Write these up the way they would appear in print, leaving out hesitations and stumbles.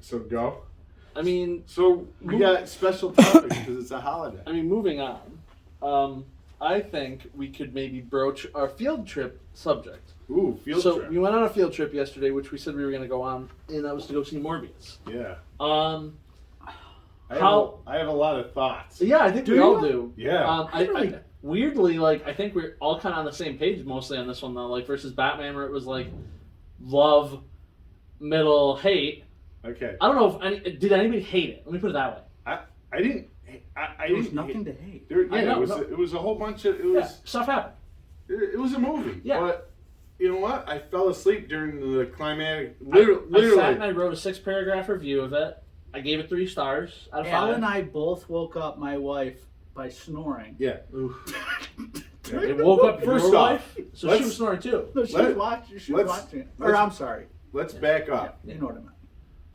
so go. I mean, so we got special topics because it's a holiday. I mean, moving on. I think we could maybe broach our field trip subject. Ooh, field so trip. So we went on a field trip yesterday, which we said we were going to go on, and that was to go see Morbius. Yeah. I have a lot of thoughts. Yeah, I think we all do. Yeah. Weirdly, like, I think we're all kind of on the same page mostly on this one, though. Like, versus Batman, where it was like love, middle, hate. Okay. I don't know if did anybody hate it. Let me put it that way. I didn't. There was nothing to hate. It was a whole bunch of. Stuff happened. It was a movie. Yeah. But you know what? I fell asleep during the climatic. I sat and I wrote a 6-paragraph review of it. I gave it 3 stars out of 5. Al and I both woke up my wife by snoring. Yeah. It woke up your wife, so she was snoring too. No, she was watching it. Or I'm sorry. Let's back up. Yeah, you know what I meant.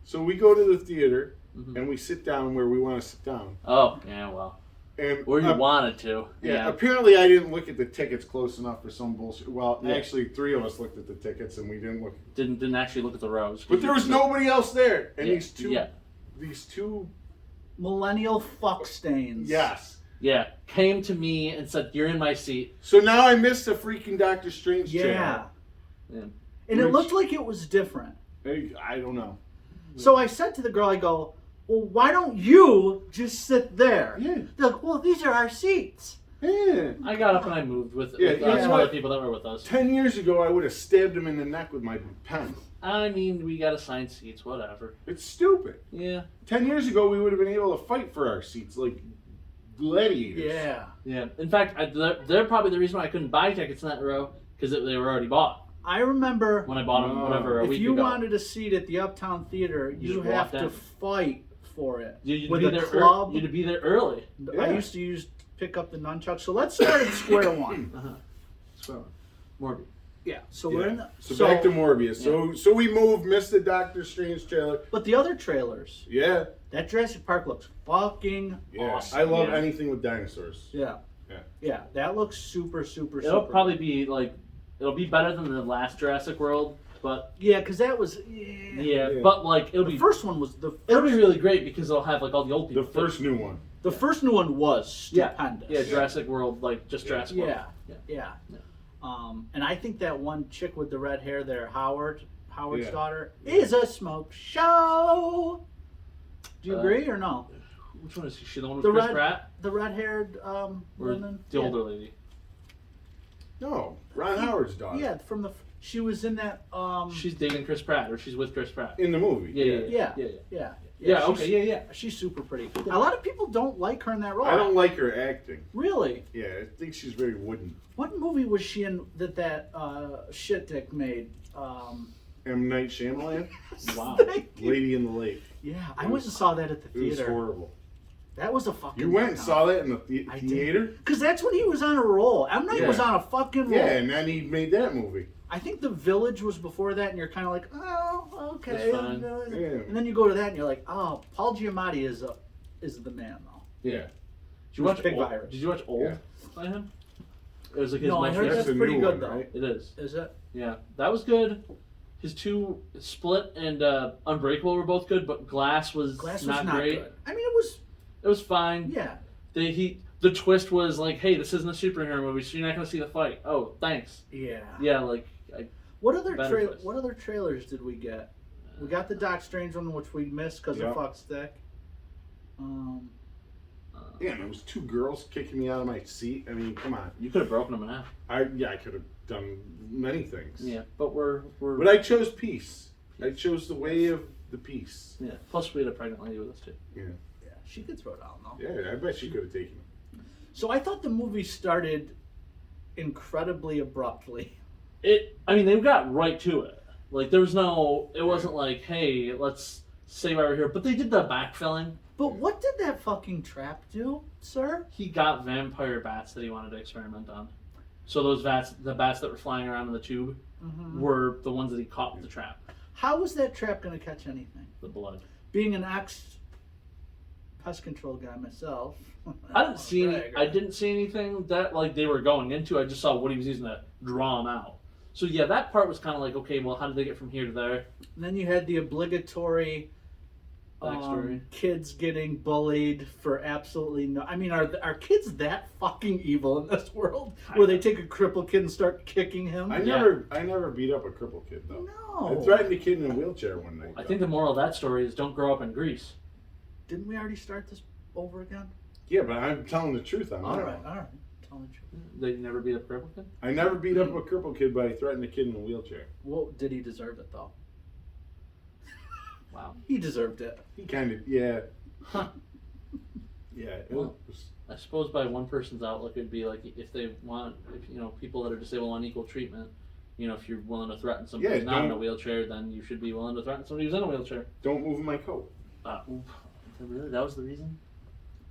So we go to the theater and we sit down where we want to sit down. Oh, yeah, well. And or you wanted to. Yeah. Apparently I didn't look at the tickets close enough for some bullshit. Well, actually 3 of us looked at the tickets and we didn't look. Didn't actually look at the rows. But there was nobody else there. And these two millennial fuck stains. Yes. Yeah. Came to me and said, "You're in my seat." So now I missed a freaking Doctor Strange trailer. Yeah. And it looked like it was different. I don't know. So I said to the girl, I go, well, why don't you just sit there? Yeah. They're like, well, these are our seats. Yeah. I got up and I moved with some other people that were with us. 10 years ago, I would have stabbed him in the neck with my pen. I mean, we got assigned seats, whatever. It's stupid. Yeah. 10 years ago, we would have been able to fight for our seats like gladiators. Yeah. Yeah. In fact, they're probably the reason why I couldn't buy tickets in that row, because they were already bought. I remember when I bought them, whatever, a week ago. If you wanted a seat at the Uptown Theater, you have to fight for it. You'd with be a there club. You'd be there early. Yeah. I used to pick up the nunchucks. So let's start at square one. Square one. Morbius. Yeah. So we're in the, so back to Morbius. Yeah. So we missed the Doctor Strange trailer. But the other trailers. Yeah. That Jurassic Park looks fucking awesome. I love anything with dinosaurs. Yeah. Yeah. Yeah. That looks super, super, It'll super. probably be like, it'll be better than the last Jurassic World, but yeah, because that was but like it'll the first one was it'll be really great because it'll have like all the old people. The first new one. The first new one was stupendous. Yeah, Jurassic World, like just Jurassic World. Yeah. And I think that one chick with the red hair there, Howard's daughter, is a smoke show. Do you agree or no? Which one is she? The one with Chris Pratt? The red-haired woman? The older lady. No, Ron Howard's daughter. Yeah, she was in that. She's dating Chris Pratt, or she's with Chris Pratt in the movie. Yeah. She's super pretty. A lot of people don't like her in that role. I don't like her acting. Really? Yeah, I think she's very wooden. What movie was she in that shit dick made? M. Night Shyamalan. Wow. Lady in the Lake. Yeah, I went and saw that at the theater. It was horrible. That was a fucking. You went and saw that in the theater? Because that's when he was on a roll. M. Night was on a fucking roll. Yeah, and then he made that movie. I think The Village was before that, and you're kind of like, oh, okay. Yeah. And then you go to that, and you're like, oh, Paul Giamatti is the man, though. Yeah. Did you watch Big Old? Virus. Did you watch Old by him? It was like his I heard that's pretty good, though. Right? It is. Is it? Yeah, that was good. His 2 Split and Unbreakable were both good, but Glass was not great. Good. I mean, it was fine. Yeah. The twist was like, hey, this isn't a superhero movie, so you're not going to see the fight. Oh, thanks. Yeah. Yeah, like. What other trailers did we get? We got the Doc Strange one, which we missed because of fuck stick. Yeah, there was 2 girls kicking me out of my seat. I mean, come on. You could have broken them in half. I could have done many things. Yeah, but we're. But I chose peace. I chose the way of the peace. Yeah. Plus, we had a pregnant lady with us too. Yeah. Yeah, she could throw down though. Yeah, I bet she could have taken it. So I thought the movie started incredibly abruptly. I mean, they got right to it. Like, there was no. It wasn't like, hey, let's say why we're here. But they did the backfilling. But what did that fucking trap do, sir? He got vampire bats that he wanted to experiment on. So those the bats that were flying around in the tube, were the ones that he caught with the trap. How was that trap going to catch anything? The blood. Being an ex-pest control guy myself. I didn't see anything that like they were going into. I just saw what he was using to draw them out. So yeah, that part was kind of like, okay, well, how did they get from here to there? And then you had the obligatory backstory. Kids getting bullied for absolutely no. I mean, are kids that fucking evil in this world where they take a crippled kid and start kicking him? I never beat up a crippled kid though. No. I threatened a kid in a wheelchair one night. I think the moral of that story is don't grow up in Greece. Didn't we already start this over again? Yeah, but I'm telling the truth on All that right. one. Telling the truth. That you never beat up a crippled kid? I never beat up a crippled kid, but I threatened a kid in a wheelchair. Well, did he deserve it though? Wow. He deserved it. He kind of, yeah. Huh. Yeah. It Well, was, I suppose by one person's outlook, it'd be like if they want, if people that are disabled want equal treatment. If you're willing to threaten somebody who's not in a wheelchair, then you should be willing to threaten somebody who's in a wheelchair. don't move my coat. Really? That was the reason?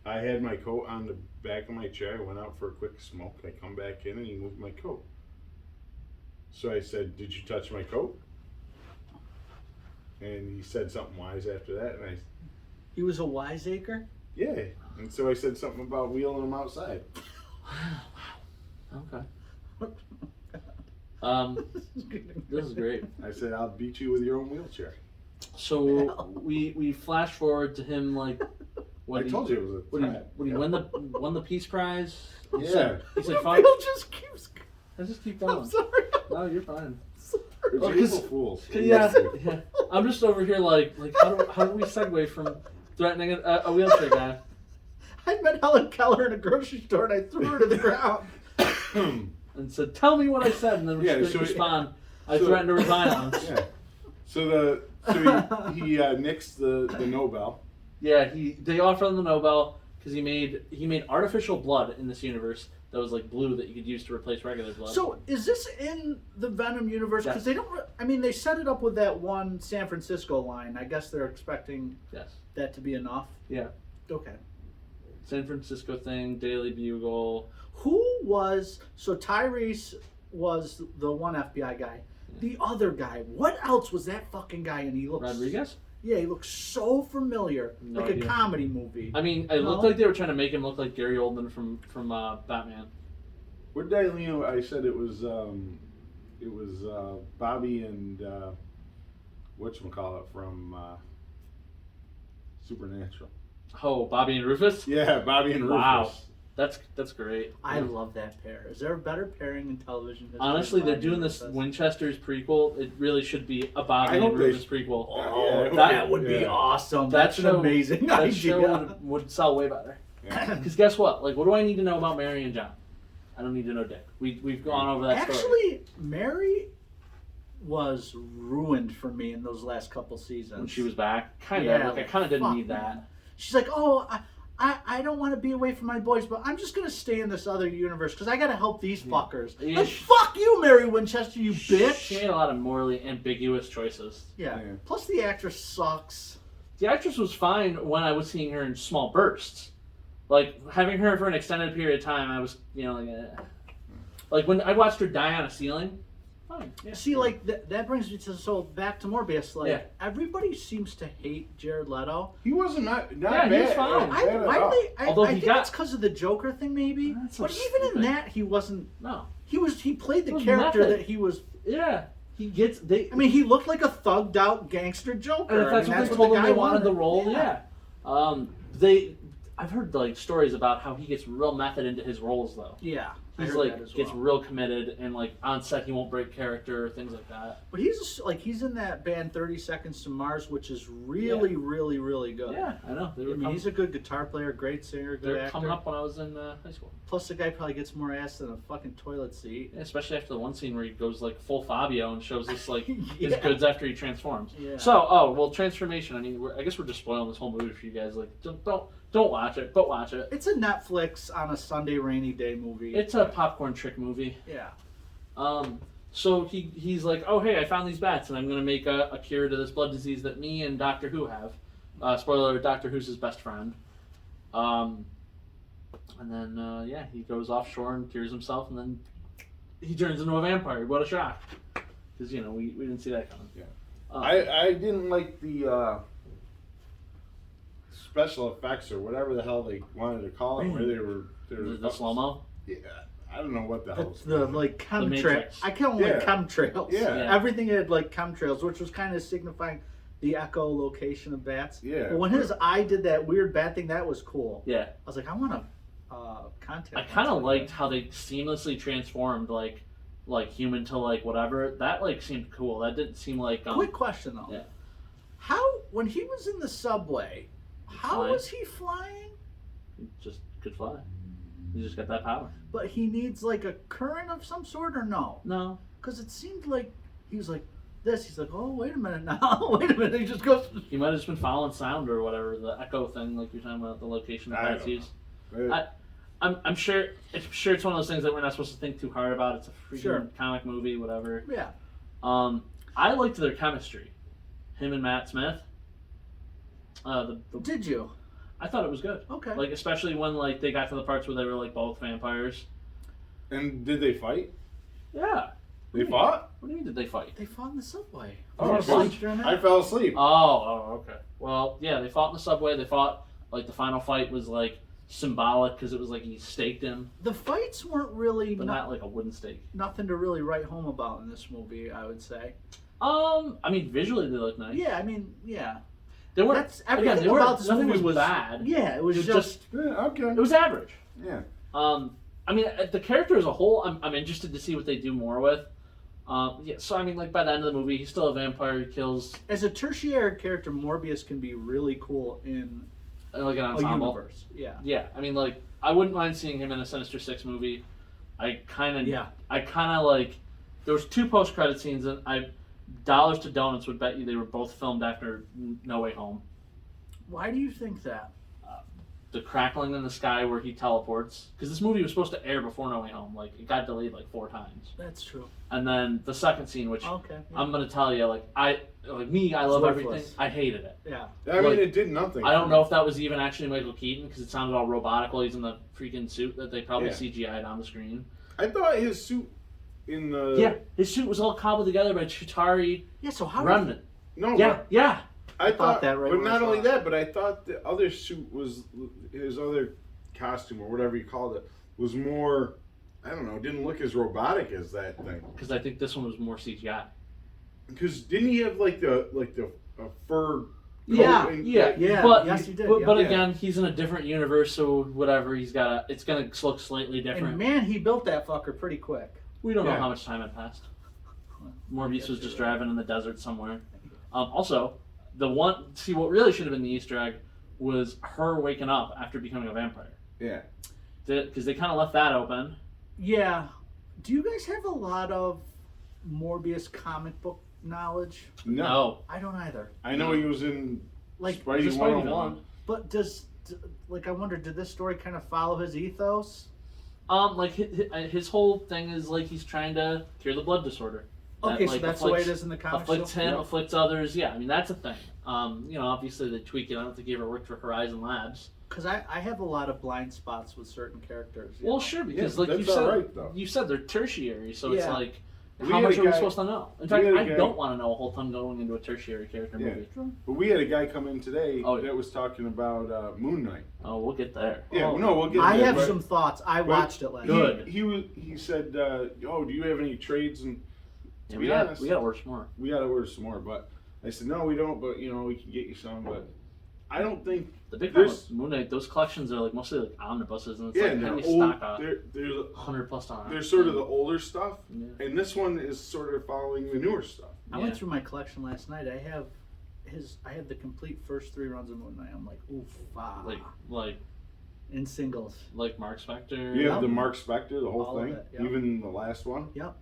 I had my coat on the back of my chair. I went out for a quick smoke. I come back in and he moved my coat. So I said, "Did you touch my coat?" And he said something wise after that. And He was a wiseacre. yeah. And so I said something about wheeling him outside. Okay. This is great. I said, "I'll beat you with your own wheelchair." So we flash forward to him like I told you it was a when he trap. when he won the Peace Prize. He Yeah. said, "Fine." Bill just keeps. I just keep I'm going. sorry. No, you're fine. It's Oh, evil 'cause- fools. Yeah. I'm just over here like how do we segue from threatening a wheelchair guy? I met Helen Keller in a grocery store and I threw her to the ground. And said, "Tell me what I said," and then respond, "I threatened her with violence." Yeah. So he nixed the Nobel. Yeah, they offered him the Nobel because he made artificial blood in this universe that was like blue that you could use to replace regular blood. So is this in the Venom universe? Because Yes. they don't. I mean, they set it up with that one San Francisco line. I guess they're expecting Yes. that to be enough. Yeah. Okay. San Francisco thing, Daily Bugle. Who was so Tyrese was the one FBI guy. The other guy, what else was that fucking guy? And he looks Rodriguez? Yeah, he looks so familiar, No like idea. a comedy movie. I mean, it looked like they were trying to make him look like Gary Oldman from Batman. What did I, I said it was Bobby and whatchamacallit from Supernatural. Oh, Bobby and Rufus? Yeah, Bobby and Rufus. Wow. That's great. I love that pair. Is there a better pairing in television history? Honestly, than they're Bobby doing and this Rufus? Winchester's prequel. It really should be a Bobby I and hope they Rufus prequel. Oh, Yeah, that would be yeah. awesome. That That's show- an amazing That idea. show would sell way better. Yeah. Because guess what? Like, what do I need to know about Mary and John? I don't need to know Dick. We've gone over that story. Actually, Mary was ruined for me in those last couple seasons. When she was back, kind of. Yeah, Like, I kind of didn't fuck, need that. man. She's like, oh, I don't want to be away from my boys, but I'm just going to stay in this other universe because I got to help these fuckers. Yeah, Like, fuck you, Mary Winchester, you She bitch. made a lot of morally ambiguous choices. Yeah. Yeah. Plus, the actress sucks. The actress was fine when I was seeing her in small bursts. Like, having her for an extended period of time, I was, like, like when I watched her die on a ceiling, fine. Yeah. See, like, that brings me to, back to Morbius. Like, Yeah. everybody seems to hate Jared Leto. He wasn't not Yeah, bad. he was fine. Not bad at Why all. do they? Although I he think got- it's because of the Joker thing, maybe. That's so But even in stupid. that, he wasn't. No. He played the It was character method. that he was. Yeah. He gets, I mean, he looked like a thugged out gangster Joker. and if that's I mean, what they told the him guy they wanted the role, Yeah. I've heard like stories about how he gets real method into his roles though. Yeah. I He's heard like that as gets well. real committed and like on set he won't break character, things like that. But he's in that band 30 Seconds to Mars, which is really, really, really good. Yeah, I know. They were I mean, he's a good guitar player, great singer, good they're actor. coming up when I was in high school. Plus, the guy probably gets more ass than a fucking toilet seat. Yeah, especially after the one scene where he goes like full Fabio and shows us like his Yeah. goods after he transforms. Yeah. So, transformation. I mean, I guess we're just spoiling this whole movie for you guys. Like, don't watch it, but watch it. It's a Netflix on a Sunday rainy day movie. It's a popcorn trick movie. Yeah. So he's like, oh hey, I found these bats and I'm gonna make a cure to this blood disease that me and Doctor Who have. Spoiler alert, Doctor Who's his best friend. And then he goes offshore and cures himself and then he turns into a vampire. What a shock! Because we didn't see that coming. Yeah. Um, I didn't like the special effects or whatever the hell they wanted to call it, where they were the slow mo. Yeah, I don't know what the hell. The like chemtrails. Matrix. I call them like Yeah. chemtrails. Yeah. Everything had like chemtrails, which was kind of signifying the echolocation of bats. Yeah. But when his eye did that weird bat thing, that was cool. Yeah. I was like, I want to contact. I kind of liked how they seamlessly transformed like human to like whatever. That like seemed cool. That didn't seem like Quick question though. Yeah. How when he was in the subway, how Flying. was he flying? he just could fly. He just got that power. But he needs like a current of some sort or no? No. Because it seemed like he was like this. He's like, oh wait a minute now, wait a minute. He just goes. He might have just been following sound or whatever, the echo thing, like you're talking about the location of I bats don't use. know. I'm sure it's one of those things that we're not supposed to think too hard about. It's a freaking Sure. comic movie, whatever. Yeah. I liked their chemistry, him and Matt Smith. Did you? I thought it was good. Okay. Like especially when like they got to the parts where they were like both vampires. And did they fight? Yeah. They fought? What do you mean did they fight? They fought in the subway. Oh, Did you good. sleep during that? I fell asleep. Okay. Well, yeah, they fought in the subway. They fought like the final fight was like symbolic because it was like he staked him, The fights weren't really but not like a wooden stake. nothing to really write home about in this movie, I would say. I mean visually they look nice. Yeah, I mean, yeah. They were That's everything about this nothing movie was was bad. Yeah, it was It was just Yeah, okay. It was average. Yeah. I mean, the character as a whole, I'm interested to see what they do more with. Yeah, so I mean, like by the end of the movie, he's still a vampire. He kills as a tertiary character, Morbius can be really cool in like an a ensemble. universe. Yeah. Yeah, I mean, like I wouldn't mind seeing him in a Sinister Six movie. I kind of like. There was 2 post-credit scenes, and dollars to donuts would bet you they were both filmed after No Way Home. Why do you think that? The crackling in the sky where he teleports, because this movie was supposed to air before No Way Home. Like it got delayed like 4 times. That's true. And then the second scene, which Okay. Yeah. I'm gonna tell you, I love It's everything. worthless. I hated it. Yeah. I mean, Like, it did nothing. I don't know if that was even actually Michael Keaton because it sounded all robotic while he's in the freaking suit that they probably Yeah. CGI'd on the screen. I thought his suit in the... Yeah, his suit was all cobbled together by Chitauri Yeah. So how? Remnant. No, Yeah. I thought that right but when I not saw only it. that, but I thought the other suit was his other costume or whatever you called it was more. I don't know. Didn't look as robotic as that thing. Because I think this one was more CGI. Because didn't he have like the fur? Coat Yeah, and- Yeah. But, yes, you did. But, yeah. but again, he's in a different universe, so whatever. It's gonna look slightly different. And man, he built that fucker pretty quick. We don't know Yeah. how much time had passed. Morbius Yes, was just you're right. driving in the desert somewhere. Also, what really should have been the Easter egg was her waking up after becoming a vampire. Yeah. Because they kind of left that open. Yeah. Do you guys have a lot of Morbius comic book knowledge? No. I don't either. I know he was in Like, Spidey He's a Spidey 101. villain. but I wonder, did this story kind of follow his ethos? Like his whole thing is like he's trying to cure the blood disorder. Okay, so like, that's the way it is in the comics. Afflicts still? him, Yep. afflicts others. Yeah, I mean that's a thing. Obviously they tweak it. I don't think he ever worked for Horizon Labs. Because I have a lot of blind spots with certain characters. you Well, know? sure, because Yeah, like you that's said, alright, though. you said they're tertiary, so it's Yeah. like, We how had much a are we guy- supposed to know? In we fact, had a I guy- don't want to know a whole ton going into a tertiary character Yeah. movie. But we had a guy come in today Oh, yeah. that was talking about Moon Knight. Oh, we'll get there. Yeah, Oh, no, we'll get. I there, have but- some thoughts. I but watched it last Good. night. He said, "Oh, do you have any trades?" And Yeah, to we be got honest, we got to order some more. we gotta order some more. But I said, "No, we don't." But we can get you some. But I don't think The big problem there's. with Moon Knight, those collections are like mostly like omnibuses, and it's Yeah, like and how they're do you stock old. a They're 100+ on? they're sort of the older stuff, Yeah. and this one is sort of following the newer stuff. I Yeah. went through my collection last night. I have the complete first 3 runs of Moon Knight. I'm like, oof, like in singles. Mark Spector. You have Yep. the Mark Spector, the whole All of thing, it, yep. even the last one. Yep,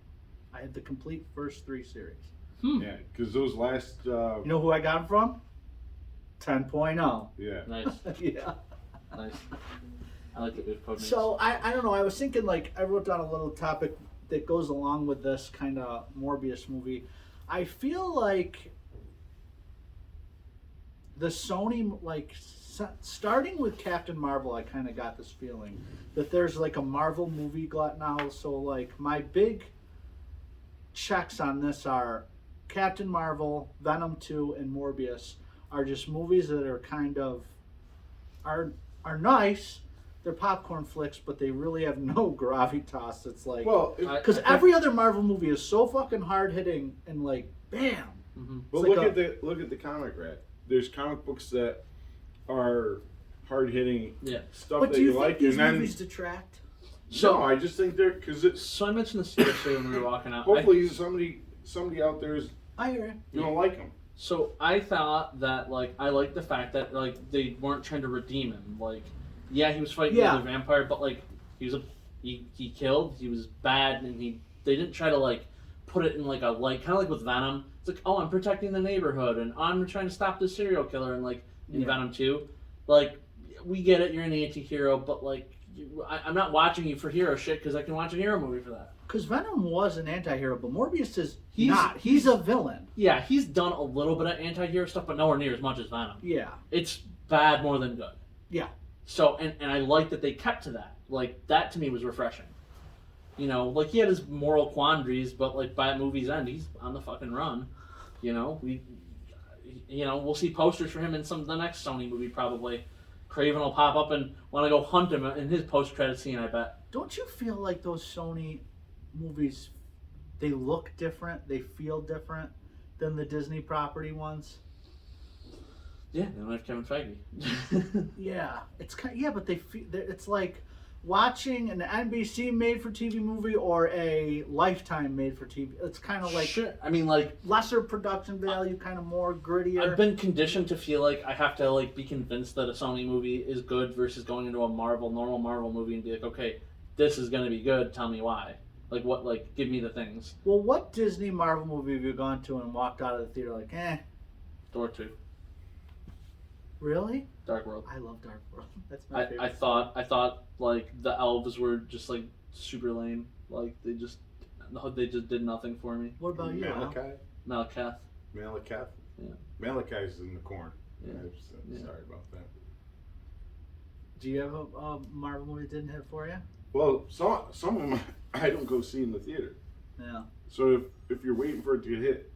I had the complete first 3 series. Yeah, because those last. You know who I got them from? 10.0. Yeah. Nice, Yeah. nice. I like that we have code names. So I don't know. I was thinking I wrote down a little topic that goes along with this kind of Morbius movie. I feel like the Sony starting with Captain Marvel, I kind of got this feeling that there's like a Marvel movie glut now. So like my big checks on this are Captain Marvel, Venom 2, and Morbius are just movies that are kind of are nice. They're popcorn flicks, but they really have no gravitas. It's like Well, I- because every other Marvel movie is so fucking hard hitting and like bam, Mm-hmm. But It's look like at the comic rat. There's comic books that are hard hitting stuff But that do you like, think these and then movies detract? no, I just think they're because it's So I mentioned this yesterday when we were walking out. hopefully somebody out there is I hear you. gonna like them. So I thought that like I liked the fact that like they weren't trying to redeem him. Like, yeah, he was fighting the other vampire, but like he killed. He was bad, and they didn't try to like put it in like a like kind of like with Venom. It's like, oh, I'm protecting the neighborhood, and I'm trying to stop this serial killer, and like in Venom 2, like we get it, you're an anti-hero, but like I'm not watching you for hero shit because I can watch a hero movie for that. Because Venom was an anti-hero, but Morbius is not. He's a villain. Yeah, he's done a little bit of anti-hero stuff, but nowhere near as much as Venom. Yeah. It's bad more than good. Yeah. So, and I like that they kept to that. Like, that to me was refreshing. You know, like, he had his moral quandaries, but, like, by the movie's end, he's on the fucking run. You know, we'll see posters for him in the next Sony movie, probably. Craven will pop up and want to go hunt him in his post-credit scene, I bet. Don't you feel like those Sony movies, they look different, they feel different than the Disney property ones? Yeah, they don't have Kevin Feige. Yeah, it's but it's like watching an NBC made-for-TV movie or a Lifetime made-for-TV. It's kind of like sure. I mean, like lesser production value, kind of more grittier. I've been conditioned to feel like I have to like be convinced that a Sony movie is good versus going into a normal Marvel movie and be like, okay, this is gonna be good. Tell me why. Like what? Like give me the things. Well, what Disney Marvel movie have you gone to and walked out of the theater like, eh? Thor 2. Really? Dark World. I love Dark World. That's my favorite. I thought like the elves were just like super lame. Like they just did nothing for me. What about you, Al? Malakath. Malakath? Yeah. Malakath's in the corn. Yeah. Sorry about that. Do you have a Marvel movie that didn't hit for you? Well, some of them I don't go see in the theater. Yeah. So if you're waiting for it to hit,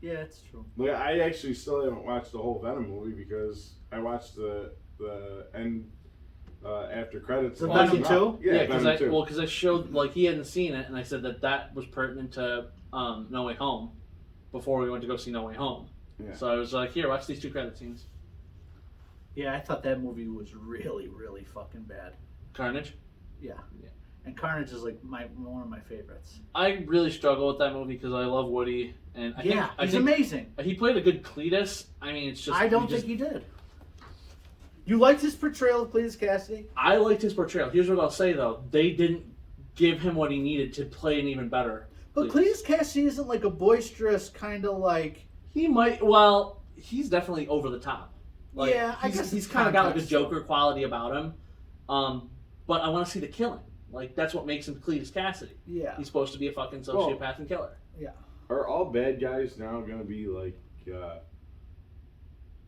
yeah, it's true. like I actually still haven't watched the whole Venom movie because I watched the end after credits. The Venom 2? Yeah, because I showed like he hadn't seen it, and I said that was pertinent to No Way Home before we went to go see No Way Home. Yeah. So I was like, here, watch these 2 credit scenes. Yeah, I thought that movie was really, really fucking bad. Carnage. Yeah. And Carnage is like one of my favorites. I really struggle with that movie because I love Woody, and I think he's amazing. He played a good Cletus. I mean, it's just I don't think he did. You liked his portrayal of Cletus Cassidy? I liked his portrayal. Here's what I'll say though: they didn't give him what he needed to play an even better. But Cletus Cassidy isn't like a boisterous kind of like. He might. Well, he's definitely over the top. Like, yeah, I guess he's kind of got like a Joker quality about him. But I want to see the killing. Like that's what makes him Cletus Cassidy. Yeah, he's supposed to be a fucking sociopath and killer. Yeah. Are all bad guys now going to be like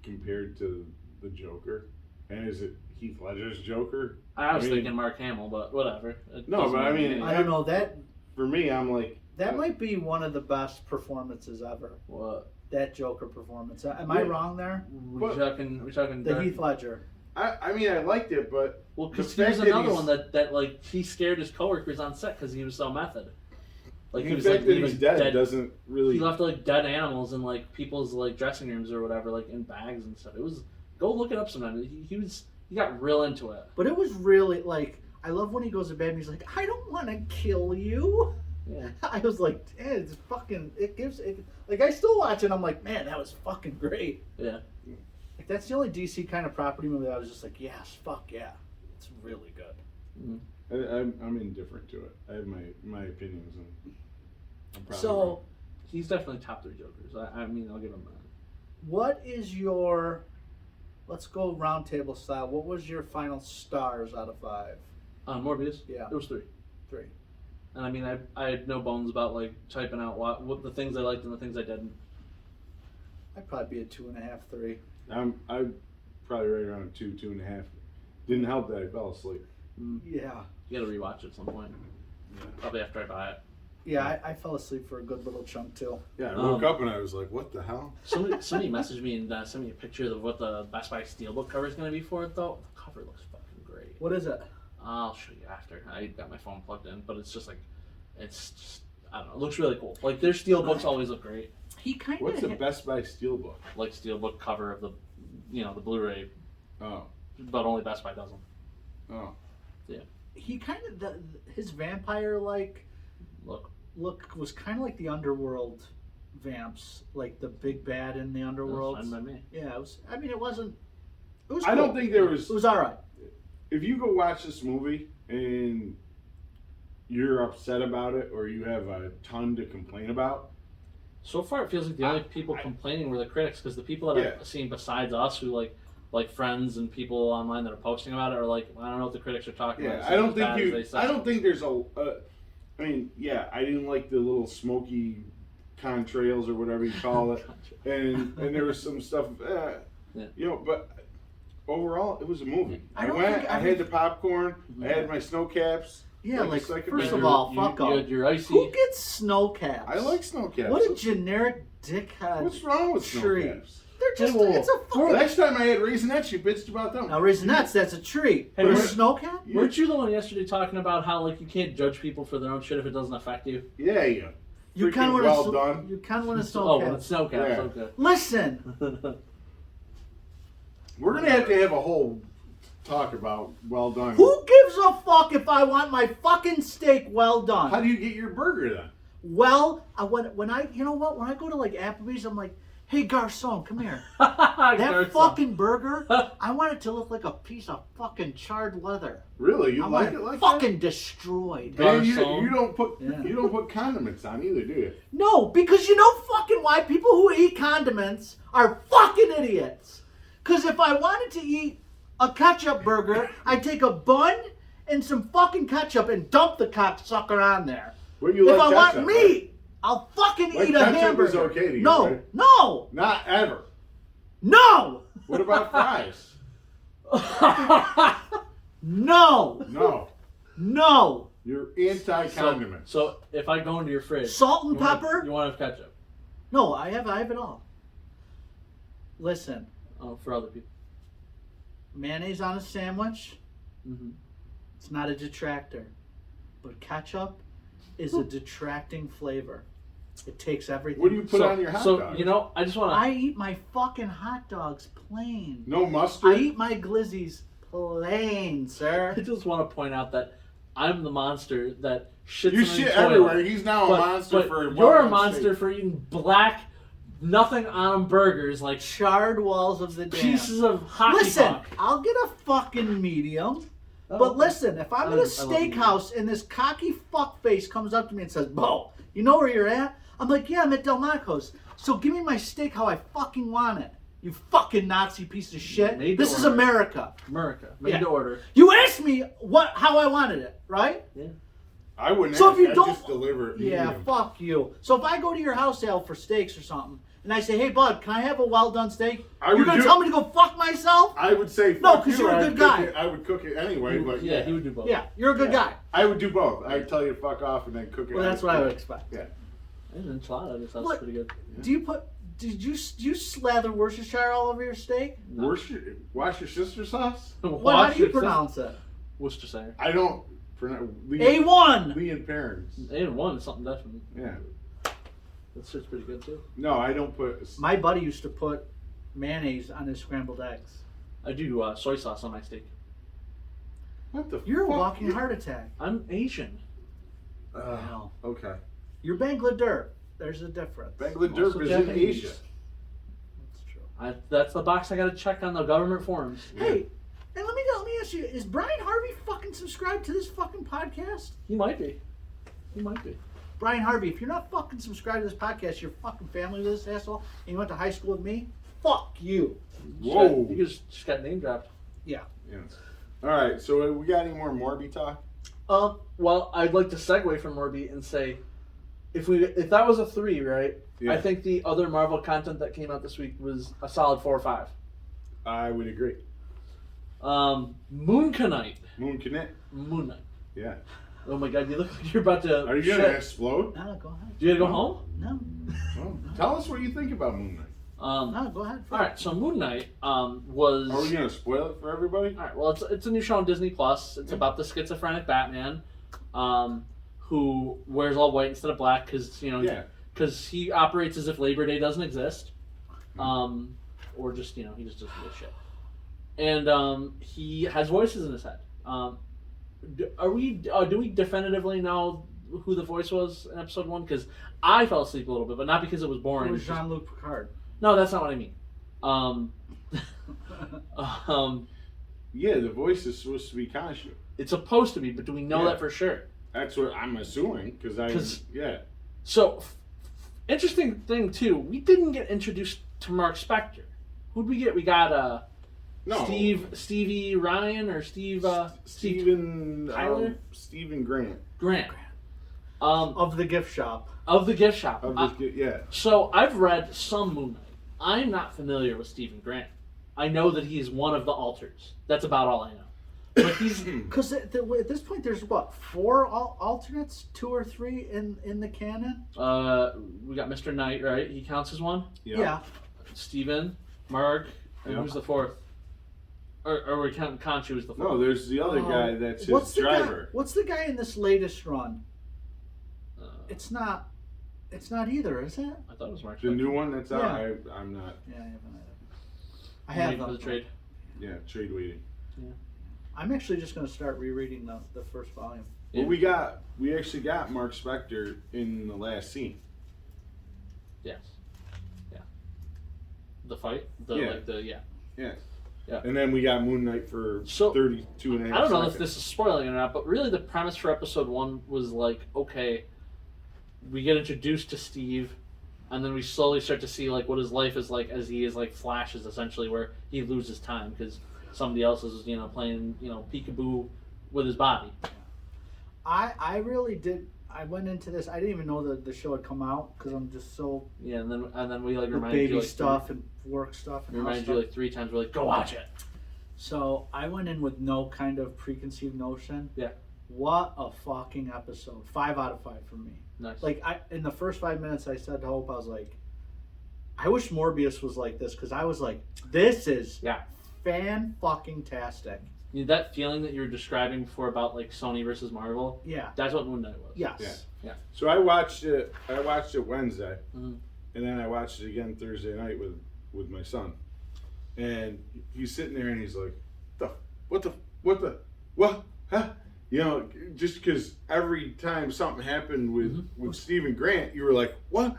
compared to the Joker? And is it Heath Ledger's Joker? I was thinking Mark Hamill, but whatever. No, but I mean, I don't know that. For me, I'm like that might be one of the best performances ever. What? That Joker performance. Am I wrong there? We talking the Heath Ledger. I mean, I liked it, but well, because he was another one that like he scared his coworkers on set because he was so method. Like the fact that he's dead doesn't really. He left like dead animals in like people's like dressing rooms or whatever, like in bags and stuff. It was go look it up sometime. He got real into it. But it was really like I love when he goes to bed and he's like, I don't want to kill you. Yeah. I was like, it's fucking. It gives it. Like I still watch it. I'm like, man, that was fucking great. Yeah. Like that's the only DC kind of property movie that I was just like, yes, fuck yeah, it's really good. Mm-hmm. I'm indifferent to it. I have my opinions, and I'm probably so wrong. He's definitely top 3 Jokers. I mean, I'll give him that. What is your? Let's go round table style. What was your final stars out of 5? Morbius. Yeah. It was 3. 3. And I mean, I had no bones about like typing out what the things I liked and the things I didn't. I'd probably be a 2.5, 3. I'm probably right around 2, 2.5. Didn't help that I fell asleep. Yeah. You gotta rewatch it at some point. Yeah. Probably after I buy it. Yeah, I fell asleep for a good little chunk too. Yeah, I woke up and I was like, what the hell? Somebody messaged me and sent me a picture of what the Best Buy Steelbook cover is gonna be for it though. The cover looks fucking great. What is it? I'll show you after. I got my phone plugged in, but it's just like, it's just I don't know. It looks really cool. Like their steel books always look great. He kind of. What's the Best Buy Steelbook? Like steelbook cover of the, the Blu-ray, Oh. but only Best Buy doesn't. Oh. He kind of his vampire like look was kind of like the underworld vamps, like the big bad in the underworld. That's fine by me. Yeah, it was. I mean, it wasn't. It was. I cool. don't think there was. It was all right. If you go watch this movie and you're upset about it or you have a ton to complain about, So far, it feels like the only people complaining were the critics, because the people that I've seen besides us, who like friends and people online that are posting about it, are like, I don't know what the critics are talking about. yeah, I don't think there's a. I mean, yeah, I didn't like the little smoky contrails or whatever you call it, and there was some stuff, but overall, it was a movie. I had the popcorn, I had my snow caps. Yeah, like first of all, fuck off. You had your icy. Who gets snow caps? I like snow caps. What a generic dickhead. What's wrong with snow tree. caps? They're just, it's a fucking... Last time I had Raisinets, you bitched about them. Now, Raisinets, that's a treat. Hey, but a snow cap? Yeah. Weren't you the one yesterday talking about how, like, you can't judge people for their own shit if it doesn't affect you? Yeah, yeah. You kind of well done. You kind of want a snow cap. Oh, it's snow caps, Yeah. okay. Listen. We're going to have a whole talk about well done. Who gives a fuck if I want my fucking steak well done? How do you get your burger then? Well, when I go to like Applebee's, I'm like, hey garçon, come here. That fucking burger, I want it to look like a piece of fucking charred leather. Really? You I like want it like fucking that? destroyed. Man, you don't put condiments on either, do you? No, because you know fucking why people who eat condiments are fucking idiots. Because if I wanted to eat a ketchup burger, I'd take a bun and some fucking ketchup and dump the cocksucker on there. Well, you If like I ketchup, want meat, I'll fucking Like eat a ketchup hamburger. is okay to you, no, right? no, Not ever. no, What about fries? no, No. no. You're anti-condiment. So if I go into your fridge, Salt and pepper? you want to have ketchup? No, I have it all. Listen, Oh, for other people. mayonnaise on a sandwich, Mm-hmm. it's not a detractor. But ketchup is a detracting flavor. It takes everything. What do you put on your hot dog? So, I just want to... I eat my fucking hot dogs plain. No mustard? I eat my glizzies plain, sir. I just want to point out that I'm the monster that shits You in shit the toilet. everywhere. He's now a monster for... You're a monster for eating black, nothing on them burgers, like Charred walls of the damn. pieces of hockey Listen, puck. I'll get a fucking medium. Oh, But listen, if I'm in a I love steakhouse and this cocky fuckface comes up to me and says, Bo, you know where you're at? I'm like, yeah, I'm at Delmonico's. So give me my steak how I fucking want it. You fucking Nazi piece of shit. Made to This is order. America. Made to order. You asked me how I wanted it, right? Yeah. I wouldn't So ask, if you I'd don't- just deliver it. Yeah, medium. fuck you. So if I go to your house, Al, for steaks or something, and I say, hey, bud, can I have a well-done steak? I You're would going to do- tell me to go fuck myself? I would say No, fuck 'cause you, you're a I'd good cook guy. it- I would cook it anyway, but Yeah, he would do both. Yeah, you're a good guy. I would do both. I'd tell you to fuck off and then cook it. Well, that's what I would expect. Yeah. And enchilada, that sounds What? pretty good. Did you slather Worcestershire all over your steak? No. Wash your sister sauce? What, how do you pronounce it? Worcestershire. I don't pronounce... A1! Lee and Perrins. A1 is something different. Yeah. That shit's pretty good too. No, I don't put... My buddy used to put mayonnaise on his scrambled eggs. I do soy sauce on my steak. What the You're a fuck? walking heart attack. I'm Asian. Hell. Okay. You're Bangladesh. There's a difference. Bangladesh Also is in Japanese. Asia. That's true. That's the box I gotta check on the government forums. Hey, and let me ask you: is Brian Harvey fucking subscribed to this fucking podcast? He might be. He might be. Brian Harvey, if you're not fucking subscribed to this podcast, you're fucking family with this asshole, and you went to high school with me. Fuck you. Whoa. You just got name dropped. Yeah. Yes. All right, so we got any more Morbi talk? Well, I'd like to segue from Morbi and say, if that was a 3, right? Yeah. I think the other Marvel content that came out this week was a solid 4 or 5. I would agree. Moon Knight. Moon Knight. Yeah. Oh my God, you look like you're about to. Are you going to explode? No, go ahead. Do you gotta go home? No. Well, tell us what you think about Moon Knight. No, go ahead. All right, so Moon Knight was. Are we going to spoil it for everybody? All right, well, it's a new show on Disney Plus. It's about the schizophrenic Batman, who wears all white instead of black because Yeah. because he operates as if Labor Day doesn't exist, or just he just doesn't give a shit. And he has voices in his head. Do we definitively know who the voice was in episode 1? Because I fell asleep a little bit, but not because it was boring. It was Jean-Luc Picard. No, that's not what I mean. Yeah, the voice is supposed to be Khonshu. It's supposed to be, but do we know that for sure? That's what I'm assuming, yeah. So, interesting thing too, we didn't get introduced to Mark Spector. Who'd we get? We got Stevie Ryan or Stephen Tyler? Stephen Grant. Of the gift shop. Of the gift shop. Yeah. So I've read some Moon Knight. I'm not familiar with Stephen Grant. I know that he's one of the alters. That's about all I know. But he's because at this point there's what 4 alternates, 2 or 3 in the canon. We got Mr. Knight, right? He counts as one. Yeah. Stephen, Mark, and who's the 4th? Or we count Khonshu as the 4th. No, there's the other guy that's his driver. What's the guy in this latest run? It's not either, is it? I thought it was Mark. The new one that's out. Yeah. I'm not. Yeah, I have for the trade. Yeah, trade waiting. Yeah. I'm actually just going to start rereading the first volume. Well, we actually got Mark Spector in the last scene. Yes. Yeah. The fight. Yeah. Yeah. And then we got Moon Knight for 32 and a half I don't know seconds. if this is spoiling or not, but really the premise for episode 1 was like, okay, we get introduced to Steve, and then we slowly start to see like what his life is like as he is like flashes essentially where he loses time because somebody else is playing peekaboo with his body. I really did. I went into this. I didn't even know that the show had come out because I'm just so and then we like with reminded baby you like stuff and work stuff and reminded you like 3 times. We're like, go watch it. So I went in with no kind of preconceived notion. Yeah. What a fucking episode! 5 out of 5 for me. Nice. Like in the first 5 minutes, I said to Hope, I was like, I wish Morbius was like this because I was like, this is fan fucking tastic. That feeling that you were describing before about like Sony versus Marvel. Yeah. That's what Moon Knight was. Yes. Yeah. So I watched it Wednesday, Mm-hmm. and then I watched it again Thursday night with my son, and he's sitting there and he's like, what? Huh? Just because every time something happened with Stephen Grant, you were like, what?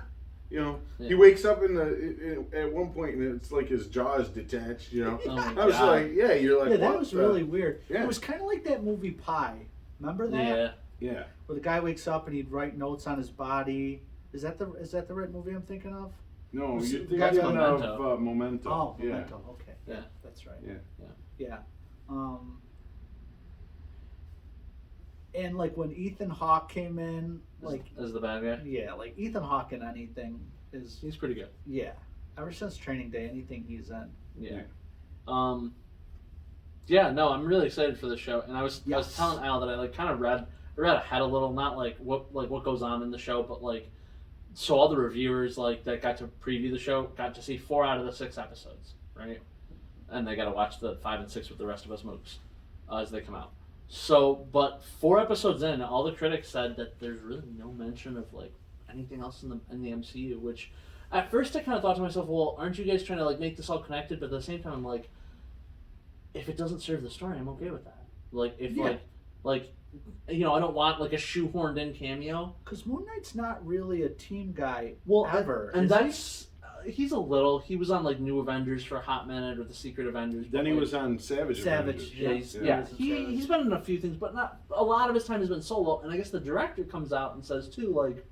He wakes up at one point and it's like his jaw's detached. Oh I was like, you're like, that was really weird. Yeah. It was kind of like that movie Pi. Remember that? Yeah. Where the guy wakes up and he'd write notes on his body. Is that the right movie I'm thinking of? No, Was you're it- thinking Memento. of Memento. Oh, yeah. Memento. Okay. Yeah. That's right. Yeah. And like when Ethan Hawke came in, like as the bad guy. yeah, like Ethan Hawke in anything is He's pretty good. yeah. Ever since Training Day, anything he's in. Yeah. No, I'm really excited for the show, and I was telling Al that I like kind of read ahead a little, not like what goes on in the show, but like so all the reviewers like that got to preview the show got to see 4 out of the 6 episodes, right? And they got to watch the 5 and 6 with the rest of us mooks as they come out. So, but 4 episodes in, all the critics said that there's really no mention of like anything else in the MCU, which at first I kind of thought to myself, well, aren't you guys trying to like make this all connected? But at the same time, I'm like, if it doesn't serve the story, I'm okay with that. Like if like I don't want like a shoehorned in cameo. Because Moon Knight's not really a team guy Well, ever. And that's he was on like New Avengers for a hot minute or the Secret Avengers. Then he was on Savage. Savage. Avengers. He's been in a few things, but not a lot of his time has been solo. And I guess the director comes out and says too, like,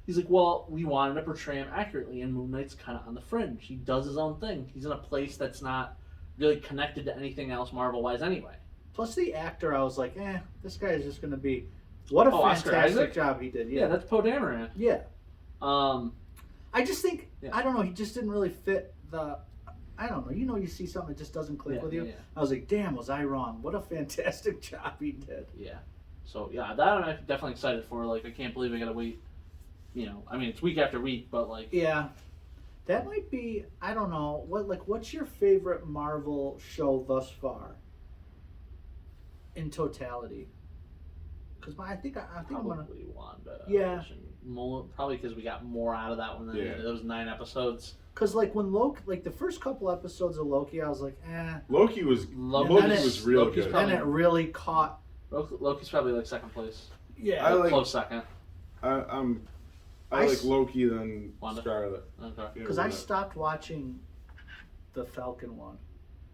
he's like, well, we wanted to portray him accurately, and Moon Knight's kind of on the fringe. He does his own thing. He's in a place that's not really connected to anything else Marvel-wise anyway. Plus the actor, I was like, this guy is just going to be. What a Oscar fantastic Isaac? job he did. Yeah, that's Poe Dameron. Yeah. I just think, I don't know, he just didn't really fit the. I don't know. You see something that just doesn't click with you. Yeah. I was like, damn, was I wrong? What a fantastic job he did. Yeah. So, that I'm definitely excited for. Like, I can't believe I got to wait. I mean, it's week after week, but like. Yeah. That might be, I don't know, what's your favorite Marvel show thus far? In totality. Because I think I'm gonna. Probably Wanda. Yeah. Probably because we got more out of that one than those 9 episodes. Because like when Loki, like the first couple episodes of Loki, I was like, Loki was real Loki's good. probably- and it really caught. Loki's probably like second place. Yeah. I like Close second. I I like s- Loki than Wanda. Scarlet. Okay. Because I stopped watching the Falcon one.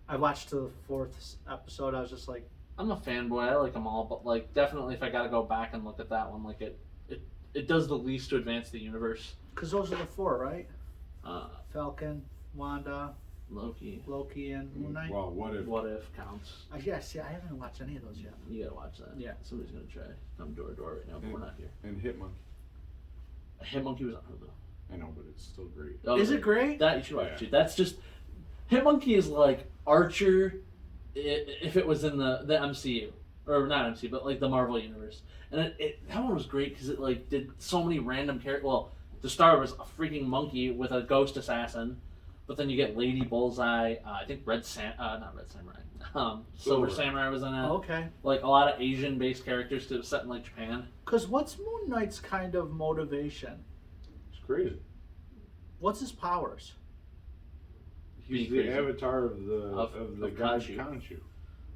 I watched to the 4th episode. I was just like, I'm a fanboy. I like them all, but like definitely if I got to go back and look at that one, like it does the least to advance the universe. because those are the 4, right? Falcon, Wanda, Loki, and Moon Knight. Well, what if counts. I haven't watched any of those yet. You gotta watch that. Yeah. Somebody's gonna try. Come door to door right now, but we're not here. and Hitmonkey? Hitmonkey was on Hulu. I know, but it's still great. Oh, Is it great? That you should watch Yeah. too. That's just Hitmonkey is like Archer if it was in the MCU or not MCU, but like the Marvel universe. And that one was great because it like did so many random characters. Well, the star was a freaking monkey with a ghost assassin, but then you get Lady Bullseye. I think not Red Samurai. Silver Samurai was in it. Okay. Like a lot of Asian-based characters because it was set in like Japan. Because what's Moon Knight's kind of motivation? It's crazy. What's his powers? He's Being the crazy. avatar of the god Khonshu. Khonshu.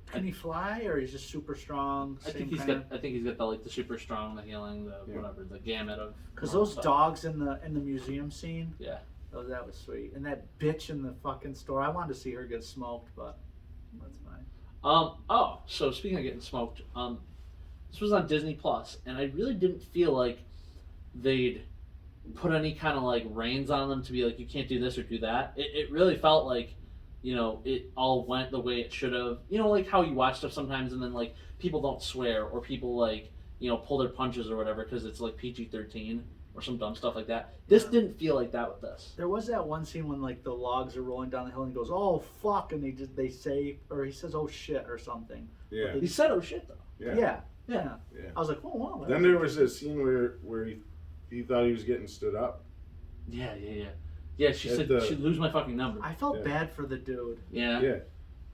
Can he fly, or he's just super strong? I think he's got the like the super strong, the healing, whatever, the gamut of. Because normal those stuff. dogs in the museum scene. Yeah. Oh, that was sweet. And that bitch in the fucking store. I wanted to see her get smoked, but that's fine. So speaking of getting smoked, this was on Disney Plus, and I really didn't feel like they'd put any kind of like reins on them to be like, you can't do this or do that. It really felt like, it all went the way it should have. Like how you watch stuff sometimes, and then like people don't swear or people like pull their punches or whatever because it's like PG-13 or some dumb stuff like that. This didn't feel like that with this. There was that one scene when like the logs are rolling down the hill and he goes, "Oh fuck," and they say, or he says, "Oh shit," or something. Yeah. He said, "Oh shit," though. Yeah. Yeah. I was like, "Oh wow." Then there was a scene where he thought he was getting stood up. Yeah. Yeah, she said she'd lose my fucking number. I felt bad for the dude. Yeah. Yeah.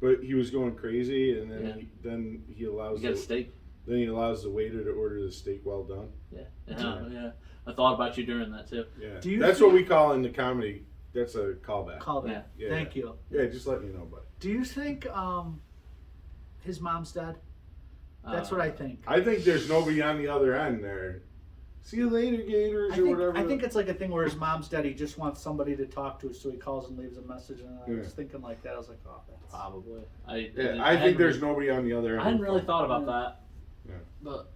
But he was going crazy, and then Yeah. he allows You get a steak. then he allows the waiter to order the steak well done. Yeah. I thought about you during that too. Yeah. That's what we call in the comedy. That's a callback. Callback. Yeah. Thank you. Yeah, just let me know, buddy. Do you think his mom's dead? That's what I think. I think there's nobody on the other end there. See you later, Gators, or whatever. I think it's like a thing where his mom's dead. He just wants somebody to talk to, so he calls and leaves a message. And I was thinking like that. I was like, oh, that's Probably. I think there's nobody on the other end. I hadn't really thought about that. Yeah. But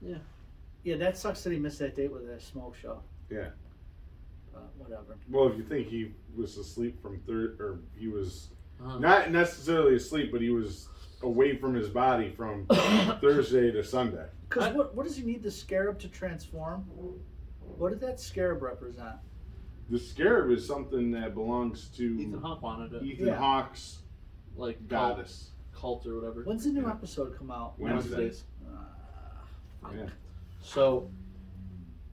yeah. That sucks that he missed that date with that smoke show. Yeah. Whatever. Well, if you think he was asleep from or he was uh, not necessarily asleep, but he was away from his body from Thursday to Sunday. Because what does he need the scarab to transform? What did that scarab represent? The scarab is something that belongs to Ethan Hawke wanted it. Ethan Hawke's Like goddess. cult or whatever. When's the new episode come out? Wednesday. Wednesdays. Yeah. So,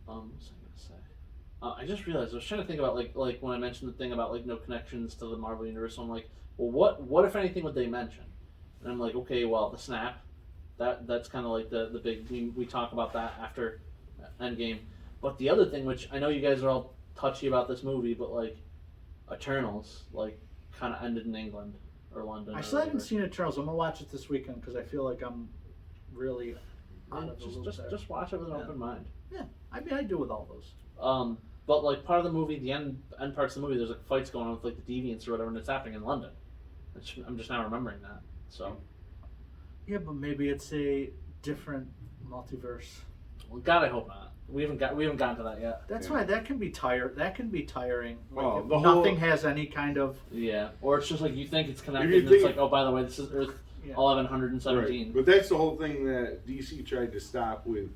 what was I gonna say? I just realized I was trying to think about like when I mentioned the thing about like no connections to the Marvel universe. So I'm like, well, what if anything would they mention? And I'm like, okay, well, the snap. That's kind of like the big. We talk about that after Endgame. But the other thing, which I know you guys are all touchy about this movie, but like Eternals, like kind of ended in England or London. I or still haven't whatever. seen Eternals. I'm gonna watch it this weekend because I feel like I'm really out of the loop there. Just watch it with an open mind. Yeah, I mean I do with all those. But like part of the movie, the end parts of the movie, there's like fights going on with like the deviants or whatever, and it's happening in London. I'm just now remembering that. So, Yeah, but maybe it's a different multiverse. well, God, I hope not. We haven't gotten to that yet. That's why that can be That can be tiring. Like Well, if the whole- nothing has any kind of. Yeah, or it's just like you think it's connected, you and it's think- like, oh, by the way, this is Earth 1117. Right. But that's the whole thing that DC tried to stop with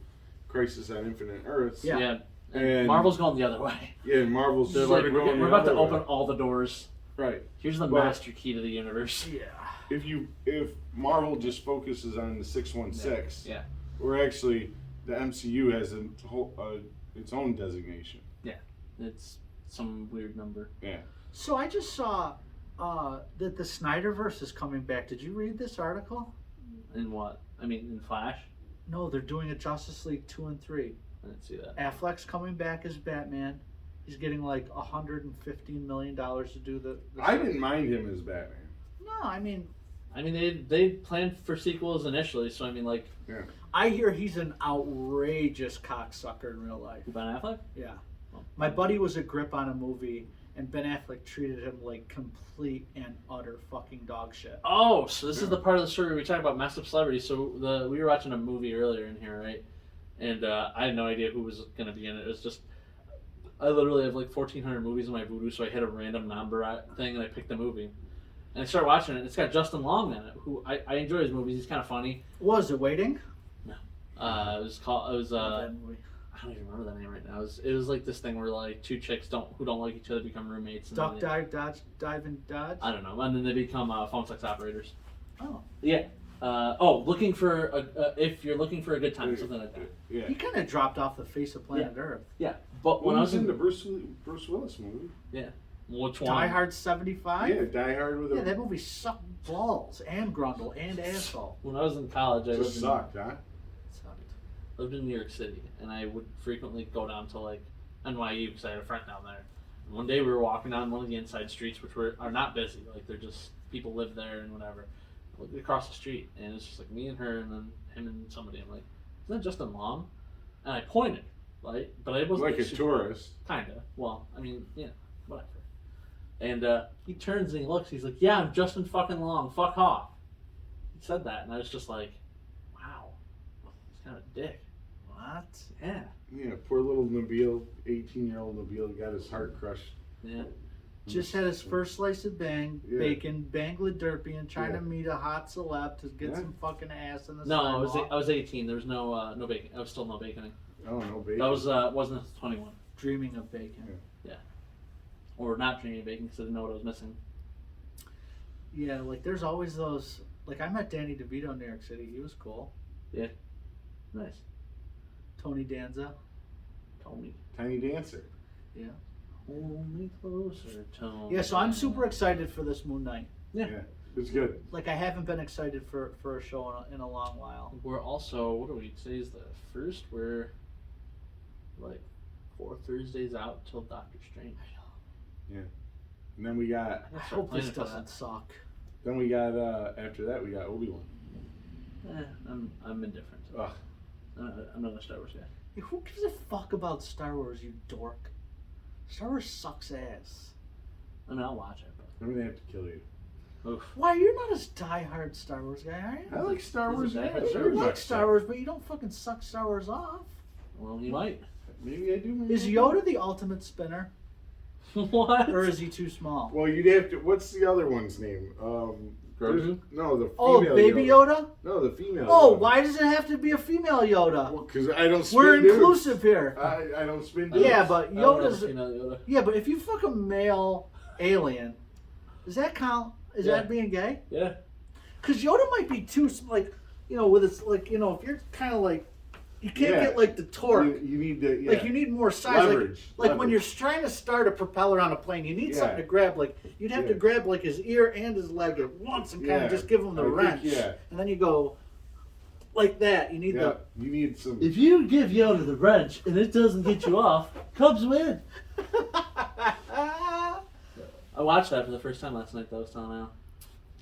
Crisis on Infinite Earths. Yeah. Yeah. And Marvel's going the other way. Yeah, Marvel's They're sort like, of we're going the about to other way. open all the doors. Right. Here's the Well- master key to the universe. Yeah. If Marvel just focuses on the 616, Yeah. or actually the MCU has its own designation. It's some weird number. Yeah. So I just saw that the Snyderverse is coming back. Did you read this article? In what? I mean, in Flash? No, they're doing a Justice League 2 and 3. I didn't see that. Affleck's coming back as Batman. He's getting like $115 million to do the I didn't mind him as Batman. No, I mean, they planned for sequels initially, so I mean, like, Yeah. I hear he's an outrageous cocksucker in real life. Ben Affleck. Yeah. My buddy was a grip on a movie, and Ben Affleck treated him like complete and utter fucking dog shit. Oh, so this is the part of the story where we talk about messed up celebrities. So we were watching a movie earlier in here, right? And I had no idea who was going to be in it. It was just, I literally have like 1,400 movies in my Vudu, so I hit a random number thing and I picked the movie. And I started watching it. It's got Justin Long in it, who I enjoy his movies. He's kind of funny. Was it Waiting? No. It was That movie. I don't even remember the name right now. It was like this thing where like two chicks who don't like each other become roommates. And Duck, dive, dodge, dive, and dodge? I don't know. And then they become phone sex operators. Oh. Yeah. Looking for if you're looking for a good time, something like that. Yeah. He kind of dropped off the face of planet Earth. Yeah. But when Well, I was was in the Bruce Willis movie. yeah. Which one? Die Hard 75? Yeah, Die Hard with Yeah, a... that movie sucked balls and grundle and asshole. When I was in college, I Just sucked, huh? lived in New York City, and I would frequently go down to like NYU because I had a friend down there. And one day we were walking down one of the inside streets, which are not busy, like they're just people live there and whatever. I looked across the street, and it's just like me and her, and then him and somebody. I'm like, isn't that Justin Long? And I pointed, right? But I wasn't Like a tourist. Kinda. Well, I mean, yeah, whatever. And he turns and he looks. He's like, "Yeah, I'm Justin fucking Long. Fuck off." He said that, and I was just like, "Wow, he's kind of a dick." What? Yeah. Yeah, poor little Nabile, 18-year-old Nabile got his heart crushed. Yeah. Just had his first slice of Yeah. bacon, Bangladesh, trying Yeah. to meet a hot celeb to get Yeah. some fucking ass in the No, sidewalk. I was 18. There was no bacon. I was still no baconing. Oh, no baby. That was wasn't 21. Dreaming of bacon. Or not dreaming of bacon because I didn't know what I was missing. Yeah, like there's always those. Like I met Danny DeVito in New York City. He was cool. Nice. Tony Danza. Tony. Tiny Dancer. Yeah. Hold me closer, Tony. Yeah, so I'm super excited for this Moon Knight. It's good. Like I haven't been excited for a show in a long while. We're also, what do we say is the first? We're like 4 Thursdays out till Doctor Strange. And then we got, I hope this doesn't suck. after that, we got Obi-Wan. I'm indifferent. Ugh. I'm not a Star Wars guy. Hey, who gives a fuck about Star Wars, you dork? Star Wars sucks ass. I mean, I'll watch it, but I'm going to have to kill you. oof. Why, you're not a diehard Star Wars guy, are you? I like Star Wars. He's a Yeah, bad You very like much Star so. Wars, but you don't fucking suck Star Wars off. Well, you might. Maybe I do. Maybe Is I Yoda the ultimate spinner, What? or is he too small? Well, you'd have to. What's the other one's name? Grogu? No, the female. Oh, Baby Yoda? No, the female. Oh, Yoda. why does it have to be a female Yoda? Because I don't. We're spin dudes. inclusive here. I don't spin. Yeah, dudes. but I don't know Yoda's. the female Yoda. Yeah, but if you fuck a male alien, does that count? Is Yeah. that being gay? Yeah. Because Yoda might be too, like, with its, like, if you're kind of like, you can't Yeah. get, like, the torque. You need to. Yeah. Like, you need more size. Leverage. Like when you're Leverage. trying to start a propeller on a plane, you need Yeah. something to grab. Like, you'd have to Yeah. grab, like, his ear and his leg at once and kind Yeah. of just give him the I think, wrench. yeah. And then you go like that. You need Yeah. You need some. If you give Yoda the wrench and it doesn't get you off, Cubs win. I watched that for the first time last night, though. I was telling Al.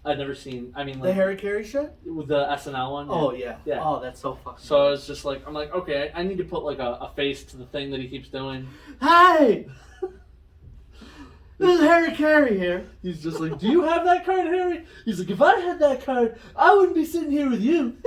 I'd never seen. I mean, the like Harry Carey shit? with the SNL one. Oh, yeah. Yeah. Oh, that's so fucking So I was just like, I'm like, okay, I need to put like a face to the thing that he keeps doing. Hey! This is Harry Carey here. He's just like, do you have that card, Harry? He's like, if I had that card, I wouldn't be sitting here with you.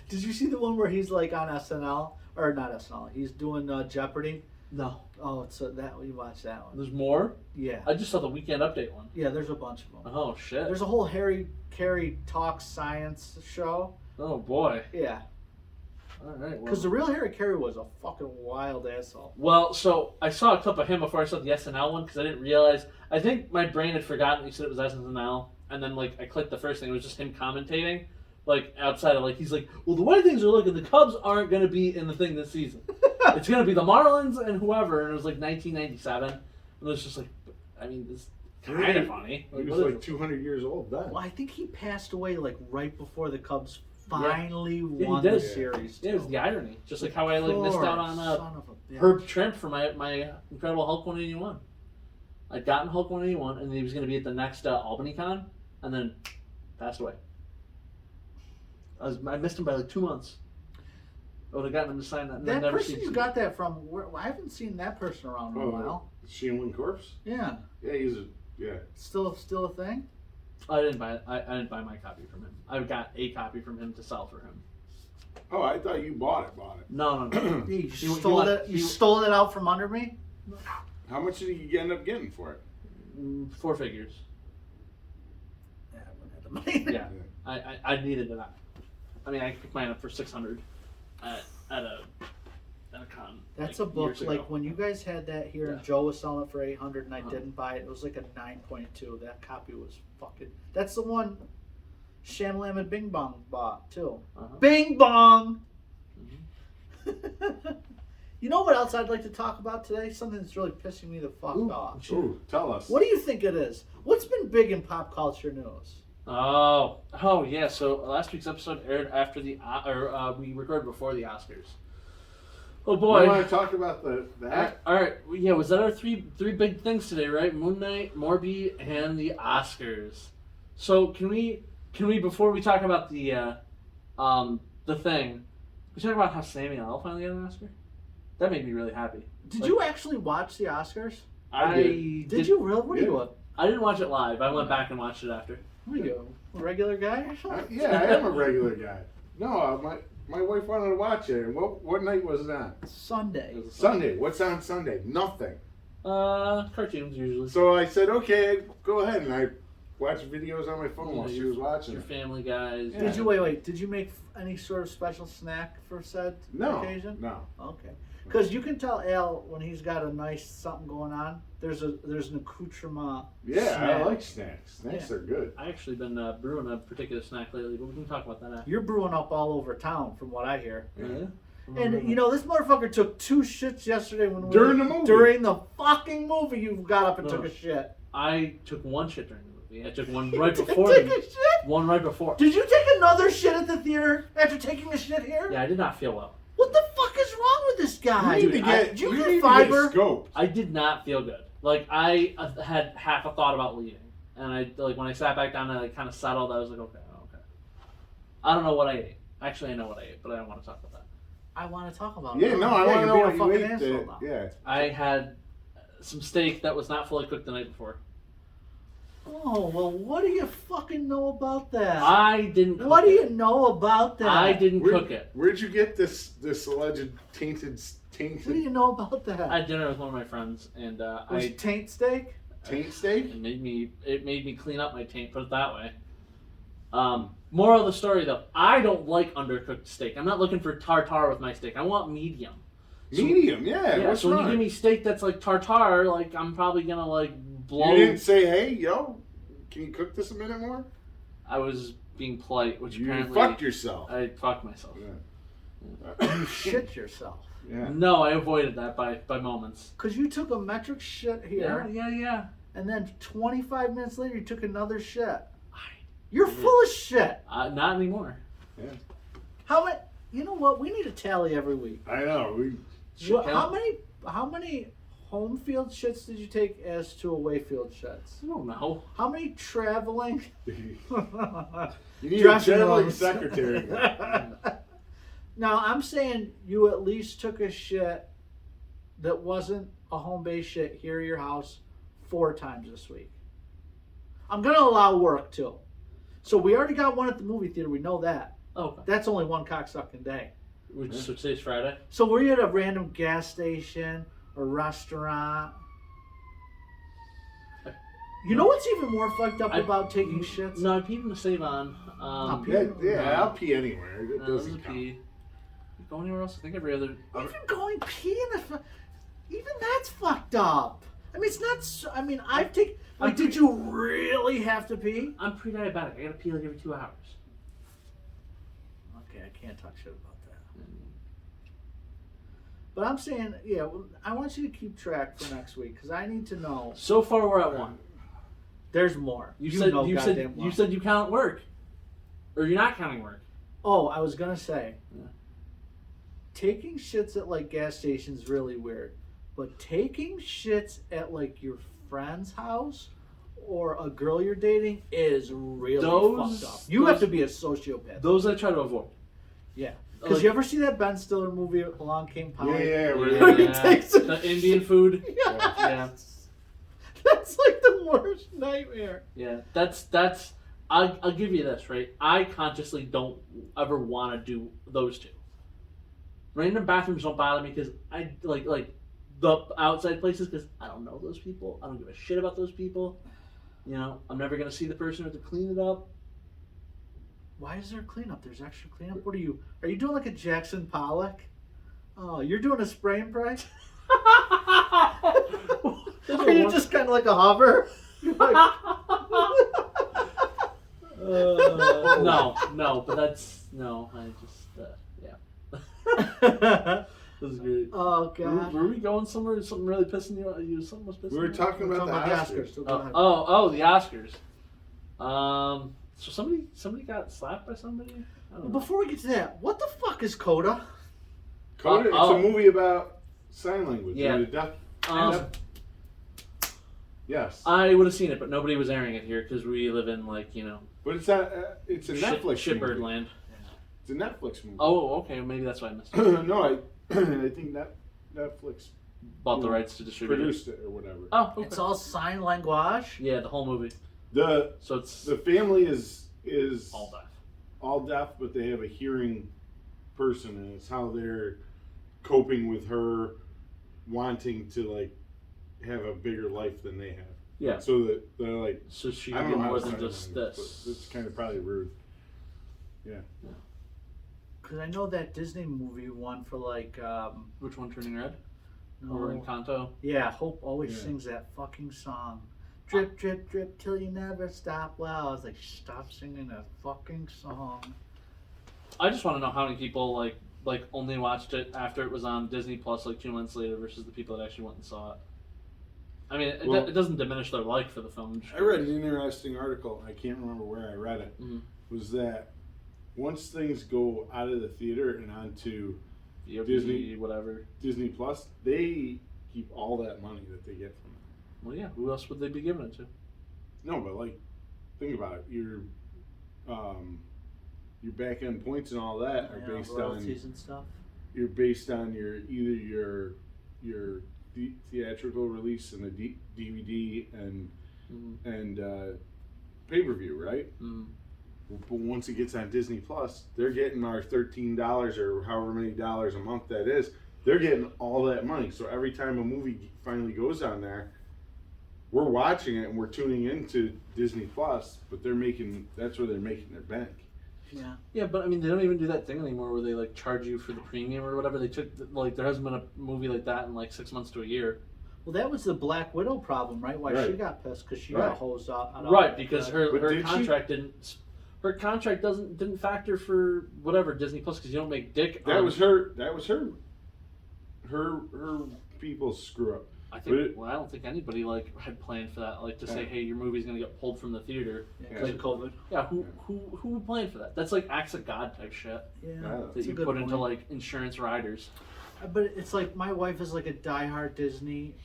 Did you see the one where he's like on SNL? Or not SNL. He's doing Jeopardy. No. Oh, it's that we watched that one. There's more? Yeah. I just saw the Weekend Update one. Yeah, there's a bunch of them. Oh, shit. There's a whole Harry Carey Talks Science show. Oh, boy. Yeah. All right. Well. Because the real Harry Carey was a fucking wild asshole. Well, so I saw a clip of him before I saw the SNL one because I didn't realize. I think my brain had forgotten he said it was SNL, and then like I clicked the first thing. It was just him commentating, like outside of like he's like, well, the way things are looking, the Cubs aren't going to be in the thing this season. It's going to be the Marlins and whoever. And it was like 1997, and it was just like, I mean, it's kind of funny. He Like, was what like is- 200 years old then. Well, I think he passed away like right before the Cubs finally he won did. the series. Yeah, it was the irony. Just like how I missed out on son of a bitch. Herb Trimp for my Incredible Hulk 181. I'd gotten Hulk 181, and he was going to be at the next Albany Con, and then passed away. I missed him by like 2 months. I would have gotten him to sign that. And That never person seen you got that from, I haven't seen that person around in a while. Sheenwin Corpse? Yeah. Yeah, he's a, yeah. Still a thing? I didn't buy it. I didn't buy my copy from him. I got a copy from him to sell for him. Oh, I thought you bought it. No. You stole it. You stole it out from under me. How much did you end up getting for it? 4 figures. Yeah, I wouldn't have the money. Yeah, I needed it. I mean, I picked mine up for $600 at a con. That's like, a book. years ago. Like when you guys had that here, and Joe was selling it for $800, and I didn't buy it. It was like a 9.2. That copy was fucking. That's the one Shamlam and Bing Bong bought too. Bing Bong. Mm-hmm. You know what else I'd like to talk about today? Something that's really pissing me the fuck off. Ooh, tell us. What do you think it is? What's been big in pop culture news? Oh yeah. So last week's episode aired after we recorded before the Oscars. Oh boy. You want to talk about that? All right. Yeah, was that our three big things today, right? Moon Knight, Morbius, and the Oscars. So can we before we talk about the thing, we talk about how Samuel L. finally got an Oscar? That made me really happy. Did you actually watch the Oscars? I did you really? What are you? I didn't watch it live. I went back and watched it after. What are you? A regular guy or something? Yeah, I am a regular guy. No, my wife wanted to watch it. And what night was it on? Sunday. Sunday. What's on Sunday? Nothing. Cartoons usually. So I said, okay, go ahead, and I watched videos on my phone while she was watching. Your Family Guys. Yeah. Did you wait? Did you make any sort of special snack for said occasion? No. Okay. Because you can tell Al when he's got a nice something going on. There's an accoutrement. Yeah, snack. I like snacks. Snacks are good. I actually been brewing a particular snack lately, but we can talk about that after. You're brewing up all over town, from what I hear. Yeah. And you know this motherfucker took 2 shits yesterday during the movie. During the fucking movie, you got up and took a shit. I took 1 shit during the movie. I took one right before. Take a shit? One right before. Did you take another shit at the theater after taking a shit here? Yeah, I did not feel well. What the fuck is wrong with this guy? You need to get, you need fiber. To get scoped. I did not feel good. Like I had half a thought about leaving, and I when I sat back down and I kind of settled. I was like, okay. I don't know what I ate. Actually, I know what I ate, but I don't want to talk about that. I want to talk about it. Yeah, no, I want to know what you ate. Now. Yeah. I had some steak that was not fully cooked the night before. Oh, well, what do you fucking know about that? I didn't cook What do it. you know about that? I didn't cook it. Where'd you get this alleged tainted? What do you know about that? I had dinner with one of my friends, and was it taint steak? Taint steak? It made me clean up my taint, put it that way. Moral of the story, though, I don't like undercooked steak. I'm not looking for tartare with my steak. I want medium. Medium, yeah. So when you give me steak that's like tartare, like I'm probably gonna like blow. You didn't say, hey, yo, can you cook this a minute more? I was being polite, which you apparently fucked yourself. I fucked myself. Yeah. You shit yourself. Yeah. No, I avoided that by moments. Because you took a metric shit here. Yeah. And then 25 minutes later, you took another shit. You're full of shit. Not anymore. Yeah. How many? You know what? We need a tally every week. I know. How many home field shits did you take as to away field shits? I don't know. How many traveling? You need a traveling rooms. secretary. Now, I'm saying you at least took a shit that wasn't a home base shit here at your house 4 times this week. I'm going to allow work, too. So we already got one at the movie theater. We know that. Okay. That's only one cocksucking day. So today's Friday? So were you at a random gas station, a restaurant? You know what's even more fucked up about taking shits? No, I peed in the Save-On. I'll pee anywhere. It doesn't count. You go anywhere else? I think every other... Even going pee in the... Even that's fucked up. I mean, it's not... I mean, I've taken... Like, did you really have to pee? I'm pre-diabetic. I gotta pee like every 2 hours. Okay, I can't talk shit about that. But I'm saying, yeah, I want you to keep track for next week, because I need to know. So far, we're at 1. There's more. You said you count work. Or you're not counting work. Oh, I was gonna say, Yeah. taking shits at like gas stations really weird, but taking shits at like your friend's house or a girl you're dating is really fucked up. You have to be a sociopath. Those I try to avoid. Yeah. Because Like, you ever see that Ben Stiller movie, Along Came Polly? Yeah. He takes the Indian food. Yeah. That's like the worst nightmare. Yeah, that's. I'll give you this, right? I consciously don't ever want to do those two. Random bathrooms don't bother me because I like the outside places because I don't know those people. I don't give a shit about those people. You know, I'm never gonna see the person who has to clean it up. Why is there cleanup? There's extra cleanup. What are you doing like a Jackson Pollock? Oh, you're doing a spray and pray? Are you just kind of like a hover? You're like... no, but that's no. I just yeah. This is great. Oh god. Were we going somewhere? Something really pissing you? Something was pissing. We were you? talking about the Oscars. So go ahead. The Oscars. So somebody got slapped by somebody. I don't know. Before we get to that, what the fuck is Coda? Coda, it's a movie about sign language. Yeah. Yes. I would have seen it, but nobody was airing it here because we live in But it's a Netflix shitbird movie. land. It's a Netflix movie. Oh, okay, maybe that's why I missed it. No, I think Netflix Bought the rights to distribute produced it or whatever. Oh, okay. It's all sign language. Yeah, the whole movie. The So it's family is all deaf. all deaf, but they have a hearing person, and it's how they're coping with her wanting to like have a bigger life than they have. Yeah. So that they're like, So she I can don't get know how more to than sign just language, this. but it's kind of probably rude. Yeah. Because I know that Disney movie won for like, Which one, Turning Red? no, Or Encanto? yeah, Hope always Yeah. sings that fucking song. Drip, drip, drip till you never stop. Well, I was like, stop singing that fucking song. I just want to know how many people like only watched it after it was on Disney Plus like 2 months later versus the people that actually went and saw it. I mean, it doesn't diminish their like for the film. I read an interesting article. I can't remember where I read it. Mhm. Was that once things go out of the theater and onto VOD, Disney- whatever. Disney Plus, they keep all that money that they get from it. Well, yeah. Who else would they be giving it to? No, but like, think about it. Your back end points and all that are Yeah, based royalties on. and stuff. You're based on either your theatrical release and the DVD and pay per view, right? Mm. But once it gets on Disney Plus, they're getting our $13 or however many dollars a month that is. They're getting all that money. So every time a movie finally goes on there, we're watching it and we're tuning into Disney Plus. But that's where they're making their bank. Yeah. Yeah, but I mean, they don't even do that thing anymore where they like charge you for the premium or whatever. They took there hasn't been a movie like that in like 6 months to a year. Well, that was the Black Widow problem, right? Why Right. she got pissed because she Right. got hosed out. Right, because her did contract didn't. Her contract didn't factor for whatever Disney Plus because you don't make dick. That was her people screw up. I think. Well, I don't think anybody had planned for that. Like to say, hey, your movie's gonna get pulled from the theater. because of COVID. Yeah, who would plan for that? That's like acts of God type shit Yeah, that that's a you good put into point. like insurance riders. But it's like my wife is like a diehard Disney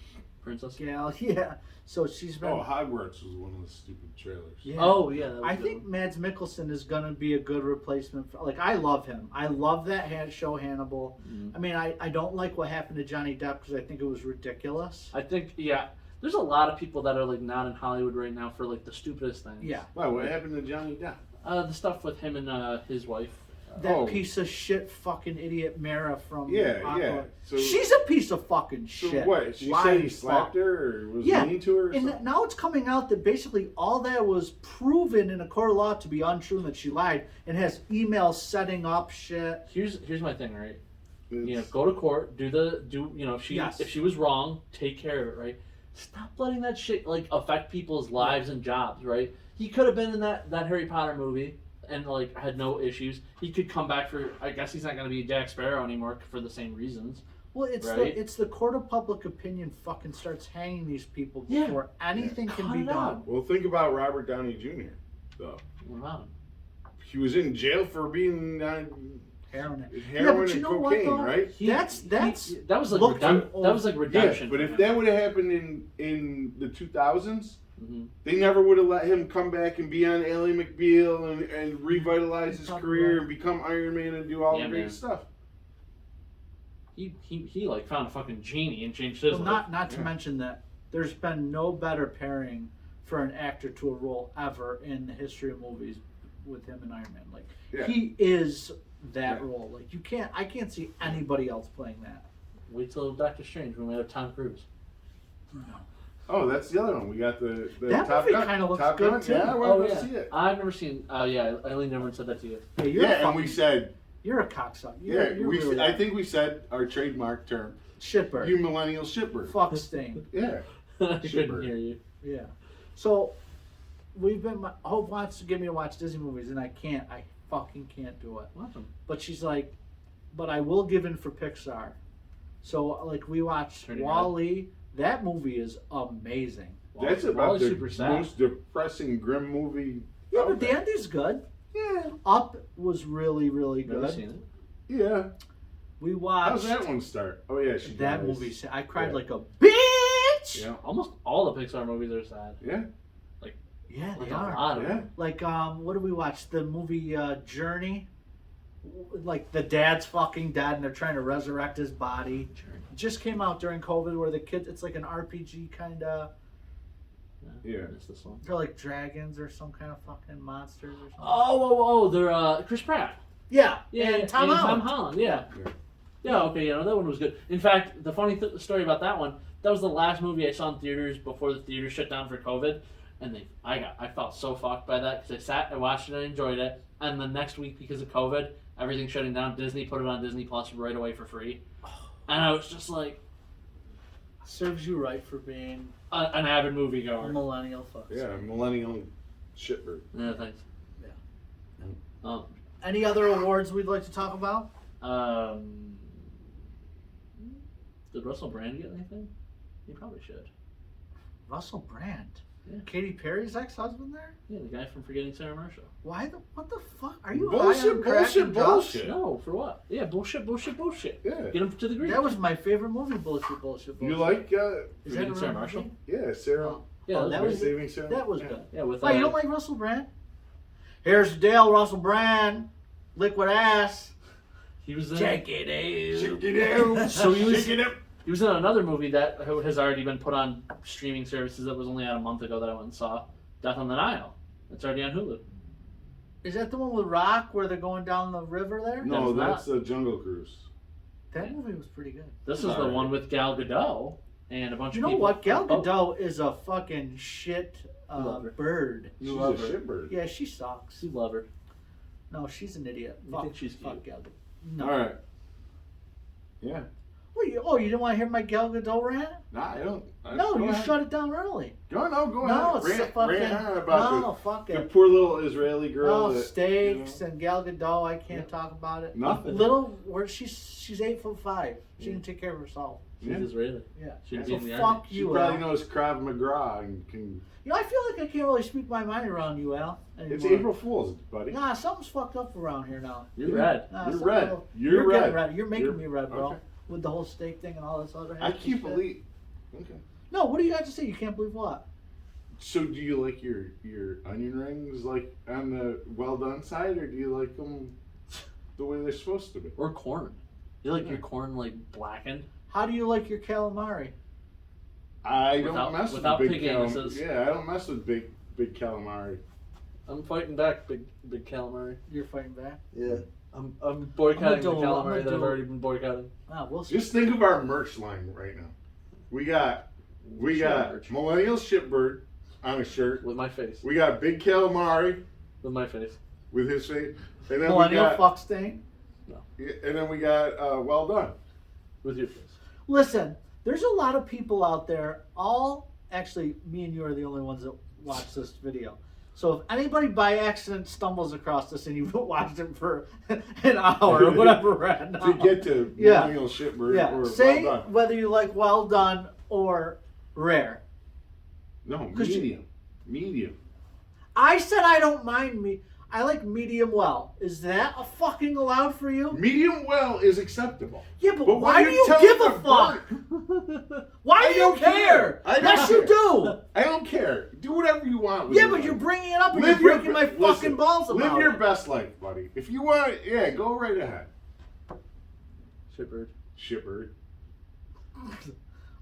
Princess. gal. Yeah, so she's been. Oh, Hogwarts was one of the stupid trailers. Yeah. Oh yeah. That was I a good think one. Mads Mikkelsen is gonna be a good replacement. Like I love him. I love that show Hannibal. Mhm. I mean, I don't like what happened to Johnny Depp because I think it was ridiculous. I think there's a lot of people that are like not in Hollywood right now for like the stupidest things. Yeah, Wow, what happened to Johnny Depp? The stuff with him and his wife. that piece of shit, fucking idiot Mara from Yeah. Aqua. So She's a piece of fucking so shit. what? She Lying said he fuck. slapped her or was Yeah, mean to her or And something? now it's coming out that basically all that was proven in a court of law to be untrue and that she lied and has emails setting up shit. Here's my thing, right? It's- Go to court, if she Yes. if she was wrong, take care of it, right? Stop letting that shit like affect people's lives and jobs, right? He could have been in that Harry Potter movie and like had no issues. He could come back for. I guess he's not going to be Jack Sparrow anymore for the same reasons. Well, it's Right? it's the court of public opinion fucking starts hanging these people Yeah. before anything can Cut be it done. out. Well, think about Robert Downey Jr. though. What about him? he was in jail for being Heroin. heroin but you and know what, cocaine, though? right? That was like looked that was like Yeah, redemption. but for if him. that would have happened in the 2000s, Mhm. they never would have let him come back and be on Ally McBeal and revitalize his career and become Iron Man and do all the great stuff. He like found a fucking genie and changed his life. Not to mention that there's been no better pairing for an actor to a role ever in the history of movies with him and Iron Man. Like he is that role. Like I can't see anybody else playing that. Wait till Doctor Strange when we have Tom Cruise. No. Oh, that's the other one. We got the that Top movie Gun. kind of looks Top good Gun? too. Yeah, I want to see it. I've never seen. Oh yeah, I leaned over and said that to you. Hey, you're and we said. You're a cocksucker. I think we said our trademark term. Shitbird. You millennial shitbird. Fuck Sting. Yeah. I couldn't hear you. Yeah. So we've been. Hope wants to get me to watch Disney movies, and I can't. I fucking can't do it. Awesome. But she's like, but I will give in for Pixar. So like we watched Wall-E. That movie is amazing. That's about the super sad. most depressing, grim movie. Yeah, but the ending's good. Yeah. Up was really, really good. Never seen it. Yeah. We watched. How's that one start? Oh yeah, that dies. movie. I cried like a bitch. Yeah. Almost all the Pixar movies are sad. Yeah. Yeah, Like they a are. lot of Yeah. them. Like what did we watch? The movie Journey. Like the dad's fucking dead, and they're trying to resurrect his body. It just came out during COVID, where the kids. It's like an RPG kind of. Yeah. It's this one. They're like dragons or some kind of fucking monsters or something. Oh, they're Chris Pratt. Yeah, Yeah, and Tom Holland. Yeah. Okay, no, that one was good. In fact, the funny story about that one, that was the last movie I saw in theaters before the theater shut down for COVID, and I felt so fucked by that because I watched it, and I enjoyed it, and the next week because of COVID, everything shutting down, Disney put it on Disney Plus right away for free, and I was just like, serves you right for being an avid a moviegoer. millennial fuck. Yeah, millennial shitbird. Yeah, thanks. Yeah. Any other awards we'd like to talk about? Did Russell Brand get anything? He probably should. Russell Brand. Yeah. Katy Perry's ex-husband there? Yeah, the guy from Forgetting Sarah Marshall. What the fuck? Are you Bullshit, high on crack and drugs? bullshit. No, for what? Yeah, bullshit. Yeah. Get him to the Greek. That was my favorite movie, bullshit. You like Is that Forgetting a Sarah real Marshall? movie? yeah, Sarah. Oh. Yeah, that was was great. Saving Sarah. That was Yeah. good. Yeah, with Why, you don't like Russell Brand? Here's the deal, Russell Brand. Liquid ass. He was in. Check it out. Check it out. So he was. Check it out. He was in another movie that has already been put on streaming services that was only out a month ago that I went and saw. Death on the Nile. It's already on Hulu. Is that the one with Rock where they're going down the river there? No, That's that's the Jungle Cruise. That movie was pretty good. This is the Alright. one with Gal Gadot and a bunch You of know people. what? Gal Oh, Gadot is a fucking shit Love her. bird. She's love a her. shitbird. Yeah, she sucks. You love her. No, she's an idiot. You Fuck, think she's fuck cute? Gal Gadot. No. All right. Yeah. You didn't want to hear my Gal Gadot rant? Nah, I don't. No, go you ahead. shut it down early. Go ahead. No, it's a fucking. rant on about No, fuck the it. poor little Israeli girl. No, that, steaks you know, and Gal Gadot. I can't talk about it. Nothing. Little, where she's 8'5". She can take care of herself. She's Yeah. Israeli. Yeah. She'd So be in the fuck army. She you, probably Al. knows Krav Maga and can. You know, I feel like I can't really speak my mind around you, Al. It's anymore. April Fool's, buddy. Nah, something's fucked up around here now. You're red. Nah, You're something red. little- You're getting red. You're making You're- me red, bro. okay. With the whole steak thing and all this other. I hefty can't shit. believe. Okay. No, what do you got to say? You can't believe what? So, do you like your onion rings like on the well done side, or do you like them the way they're supposed to be? Or corn. You like your corn like blackened? How do you like your calamari? I Without- don't mess with without big pig anuses. Yeah, I don't mess with big calamari. I'm fighting back, big calamari. You're fighting back. Yeah. I'm boycotting the I'm gonna calamari that do- I've already been boycotting. Ah, we'll see. Just think of our merch line right now. We got Merch. Millennial Shipbird on a shirt. With my face. We got Big Calamari With my face. with his face, and then Millennial we got fuck stain. Well Done. With your face. Listen, there's a lot of people out there. Actually, me and you are the only ones that watch this video. So if anybody by accident stumbles across this and you've watched it for an hour or whatever we're at now, To get to Yeah. Millennial Shipbird yeah, or say Well Done. whether you like well done or rare. No, 'Cause medium. I said I don't mind me. I like medium well. Is that a fucking allowed for you? Medium well is acceptable. Yeah, but when why do you're you telling give a the fuck? bird- Why do you don't care? I don't Yes, care. you do. I don't care. Do whatever you want. With Yeah, your but life. you're bringing it up and Live you're your breaking my be- fucking listen, balls about Live your it. best life, buddy. If you want, yeah, go right ahead. Shitbird. Shipper.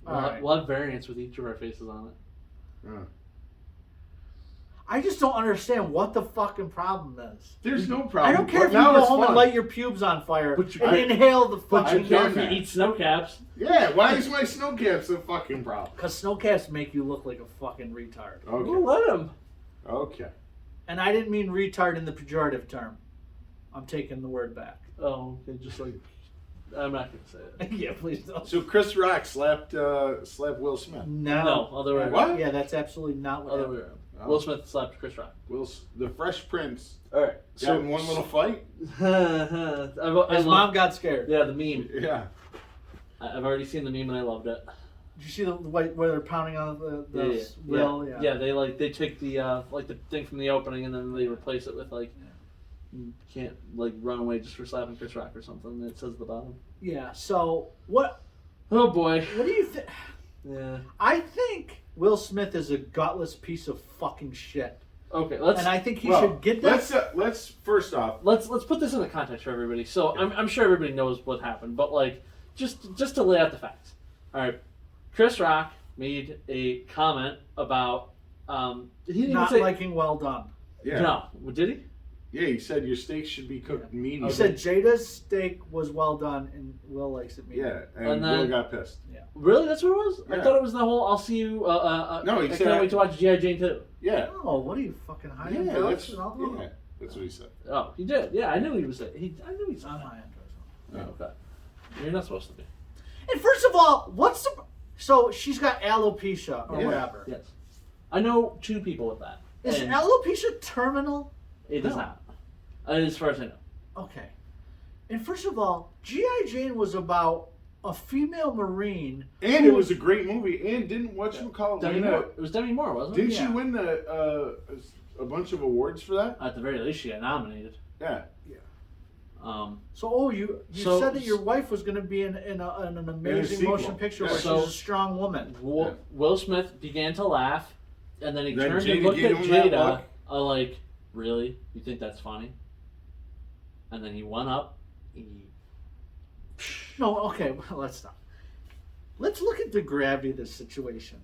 We'll have variants with each of our faces on it. I just don't understand what the fucking problem is. There's no I problem. don't care but if you now go it's home and fun. light your pubes on fire But you- and inhale the But fucking you care if done you that. eat snow caps. Yeah, why is my snow caps a fucking problem? Because snow caps make you look like a fucking retard. Okay. We'll let him. Okay. And I didn't mean retard in the pejorative term. I'm taking the word back. Oh, okay, just like I'm not gonna say it. Yeah, please don't. So Chris Rock slapped Will Smith. No, other way around. What? Yeah, that's absolutely not what Other way happened. around. Oh. Will Smith slapped Chris Rock. The Fresh Prince All right. got in one little fight. His mom got scared. Yeah, the meme. Yeah. I've already seen the meme and I loved it. Did you see the white where they're pounding on the Yeah. Will? Yeah. They take the the thing from the opening and then they replace it with you can't run away just for slapping Chris Rock or something. And it says at the bottom. Yeah. So what? Oh boy. What do you think? Yeah. I think Will Smith is a gutless piece of fucking shit, Okay. and I think he should get that. Let's first off. Let's put this into context for everybody. So I'm sure everybody knows what happened, but just to lay out the facts. All right, Chris Rock made a comment about he didn't Not even say liking well done. Yeah. no. Did he? Yeah, he said your steak should be cooked medium. He said Jada's steak was well done, and Will likes it medium. Yeah, and And then- Will got pissed. Really? That's what it was? I Yeah. thought it was the whole I'll see you. No, he I said can't wait to watch G.I. Jane 2. Yeah. Oh, what are you fucking hiding? Yeah, Alex? that's, And all? yeah, that's what he said. Oh, he did. Yeah, I knew he was. I knew he It's said on that. my Android. Oh, okay. You're not supposed to be. And first of all, what's the? So she's got alopecia or Yeah. whatever. Yes. I know 2 people with that. Is and alopecia terminal? it is No. not. As far as I know. Okay. And first of all, G.I. Jane was about a female Marine. And it was a great movie. And didn't whatchamacallit Demi win Moore. that? It was Demi Moore, wasn't it? Didn't Yeah. she win a bunch of awards for that? At the very least, she got nominated. Yeah. So, you So- said that your wife was going to be in an amazing sequel. motion picture Yeah. where So- she's a strong woman. Will Smith began to laugh, and then he Then turned Jada and looked gave at him that Jada, look. like, really? You think that's funny? And then he went up. No, okay, well, let's stop. Let's look at the gravity of this situation.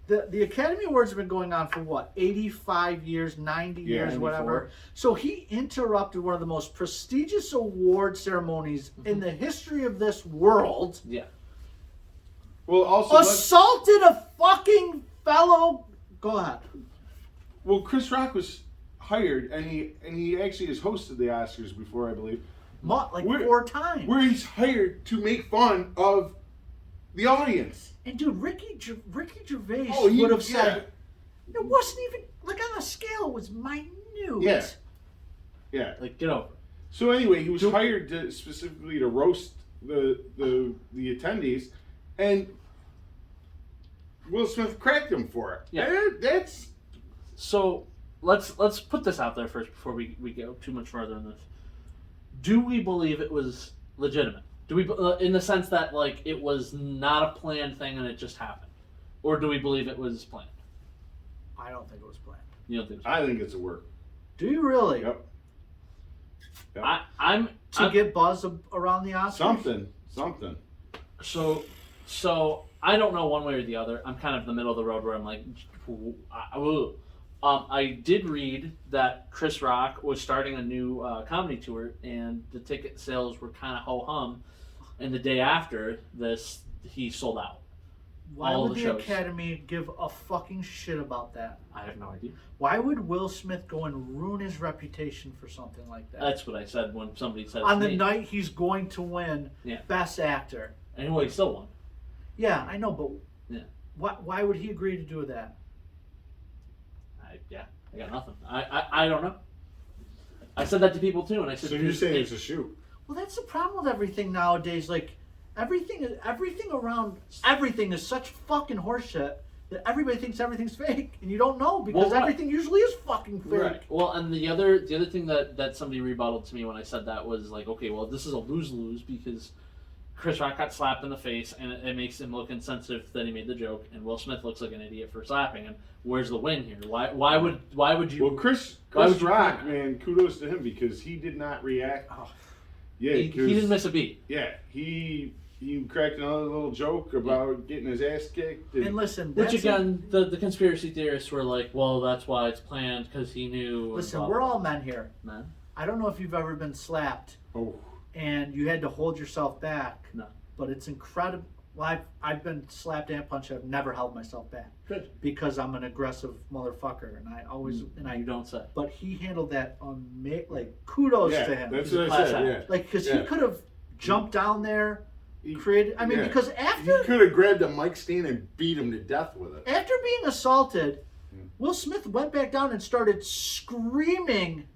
The Academy Awards have been going on for what, 85 years, 90 Yeah, years, 94. whatever. So he interrupted one of the most prestigious award ceremonies in the history of this world. Yeah. Well, also, Assaulted a fucking fellow. Go ahead. Chris Rock was hired, and he actually has hosted the Oscars before, I believe, Like Where- 4 times. where he's hired to make fun of the audience. And dude, Ricky Gervais Oh, he would have said yeah. it wasn't even like on a scale. It was minute. Yeah. Yeah. Like, get over it. So anyway, he was hired specifically to roast the attendees, and Will Smith cracked him for it. Yeah. That's So let's put this out there first before we go too much further in this. Do we believe it was legitimate? Do we, in the sense that it was not a planned thing and it just happened, or do we believe it was planned? I don't think it was planned. You don't think so? I think it's a work. Do you really? Yep. I'm Get buzz around the Oscars? Something. So I don't know one way or the other. I'm kind of in the middle of the road where I'm like, I did read that Chris Rock was starting a new comedy tour, and the ticket sales were kind of ho hum. And the day after this, he sold out. Why all would the the shows. Academy give a fucking shit about that? I have no idea. Why would Will Smith go and ruin his reputation for something like that? That's what I said when somebody said On to the me. night he's going to win Yeah. Best Actor. And well, he still won. Yeah, I know, but Yeah. why would he agree to do that? I got nothing. I don't know. I said that to people too, and I said, So you're saying it's a shoot? Well, that's the problem with everything nowadays. Like everything around everything is such fucking horseshit that everybody thinks everything's fake, and you don't know because Well, right. everything usually is fucking fake. Right. Well, and the other thing that somebody rebutted to me when I said that was like, okay, well, this is a lose-lose because Chris Rock got slapped in the face, and it makes him look insensitive that he made the joke, and Will Smith looks like an idiot for slapping him. Where's the win here? Why would you? Well, Chris Rock, man, kudos to him because he did not react. Oh. Yeah, he didn't miss a beat. Yeah, he cracked another little joke about getting his ass kicked. And listen, which again, the conspiracy theorists were like, well, that's why it's planned because he knew. Listen, we're all men here. Men. I don't know if you've ever been slapped. Oh. And you had to hold yourself back. No. But it's incredible. Well, I've been slapped and punched. I've never held myself back. Good. Because I'm an aggressive motherfucker, and I always you don't say. But he handled that like kudos to him. That's what I said. Yeah. Like because he could have jumped down there, created. I mean, because after he could have grabbed a mic stand and beat him to death with it. After being assaulted, Will Smith went back down and started screaming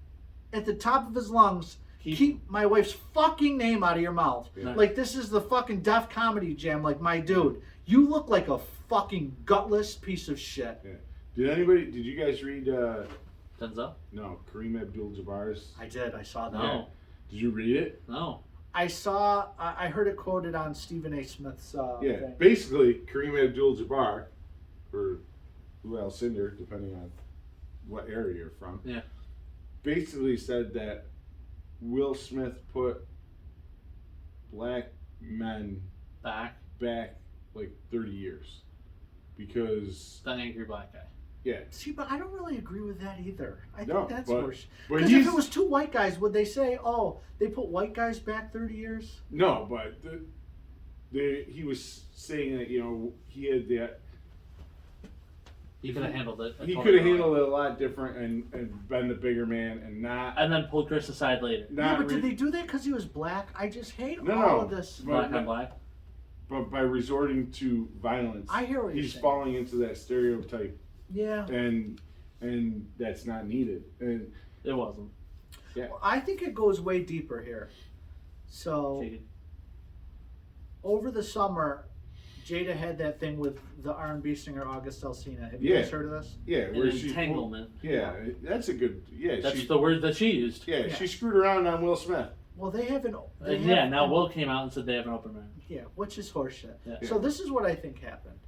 at the top of his lungs. Keep my wife's fucking name out of your mouth. Yeah. Like this is the fucking Def Comedy Jam. Like my dude, you look like a fucking gutless piece of shit. Yeah. Did you guys read Denzel? No, Kareem Abdul-Jabbar's. I did. I saw that. No. Yeah. Did you read it? No. I heard it quoted on Stephen A. Smith's thing. Basically, Kareem Abdul-Jabbar, or Lou Alcindor, depending on what area you're from, basically said that Will Smith put black men back like 30 years because the angry black guy. Yeah. See, but I don't really agree with that either. I No, think that's but- worse. but Because he's- if it was two white guys, would they say, "Oh, they put white guys back 30 years"? No, but he was saying that he had that. He could have handled it. He could have handled it a lot different and been the bigger man and not. And then pulled Chris aside later. Yeah, but did they do that because he was black? I just hate all of this. Black on black. But by resorting to violence, I hear what you're he's saying. falling into that stereotype. Yeah. And that's not needed. And it wasn't. Yeah. Well, I think it goes way deeper here. So, over the summer, Jada had that thing with the R&B singer August Alsina. Have you guys heard of this? Yeah, where entanglement. That's a good. Yeah, that's the word that she used. Yeah, she screwed around on Will Smith. Well, they have an. Now Will came out and said they have an open marriage. Yeah, which is horseshit. Yeah. So this is what I think happened.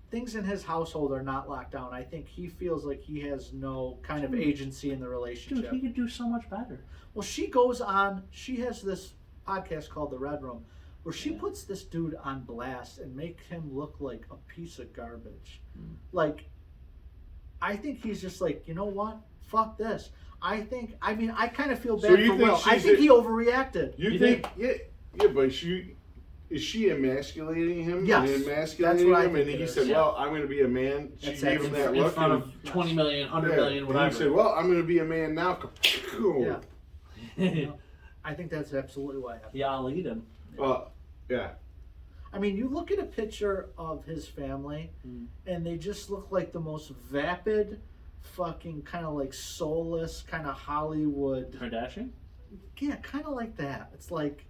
Things in his household are not locked down. I think he feels like he has no kind of agency in the relationship. Dude, he could do so much better. Well, she goes on. She has this podcast called The Red Room, where she puts this dude on blast and makes him look like a piece of garbage. Like, I think he's just like, you know what? Fuck this. I kind of feel bad for Will. I think he overreacted. You think? Yeah, but is she emasculating him? Yes, and emasculating that's what him, I think and he it said, is. "Well, I'm going to be a man." She gave him that in look front of 20 million, 100 million, whatever. And he said, "Well, I'm going to be a man now." Yeah. I think that's absolutely what happened. Yeah, I'll eat him. Yeah. I mean, you look at a picture of his family, and they just look like the most vapid, fucking kind of like soulless, kind of Hollywood. Kardashian? Yeah, kind of like that. It's like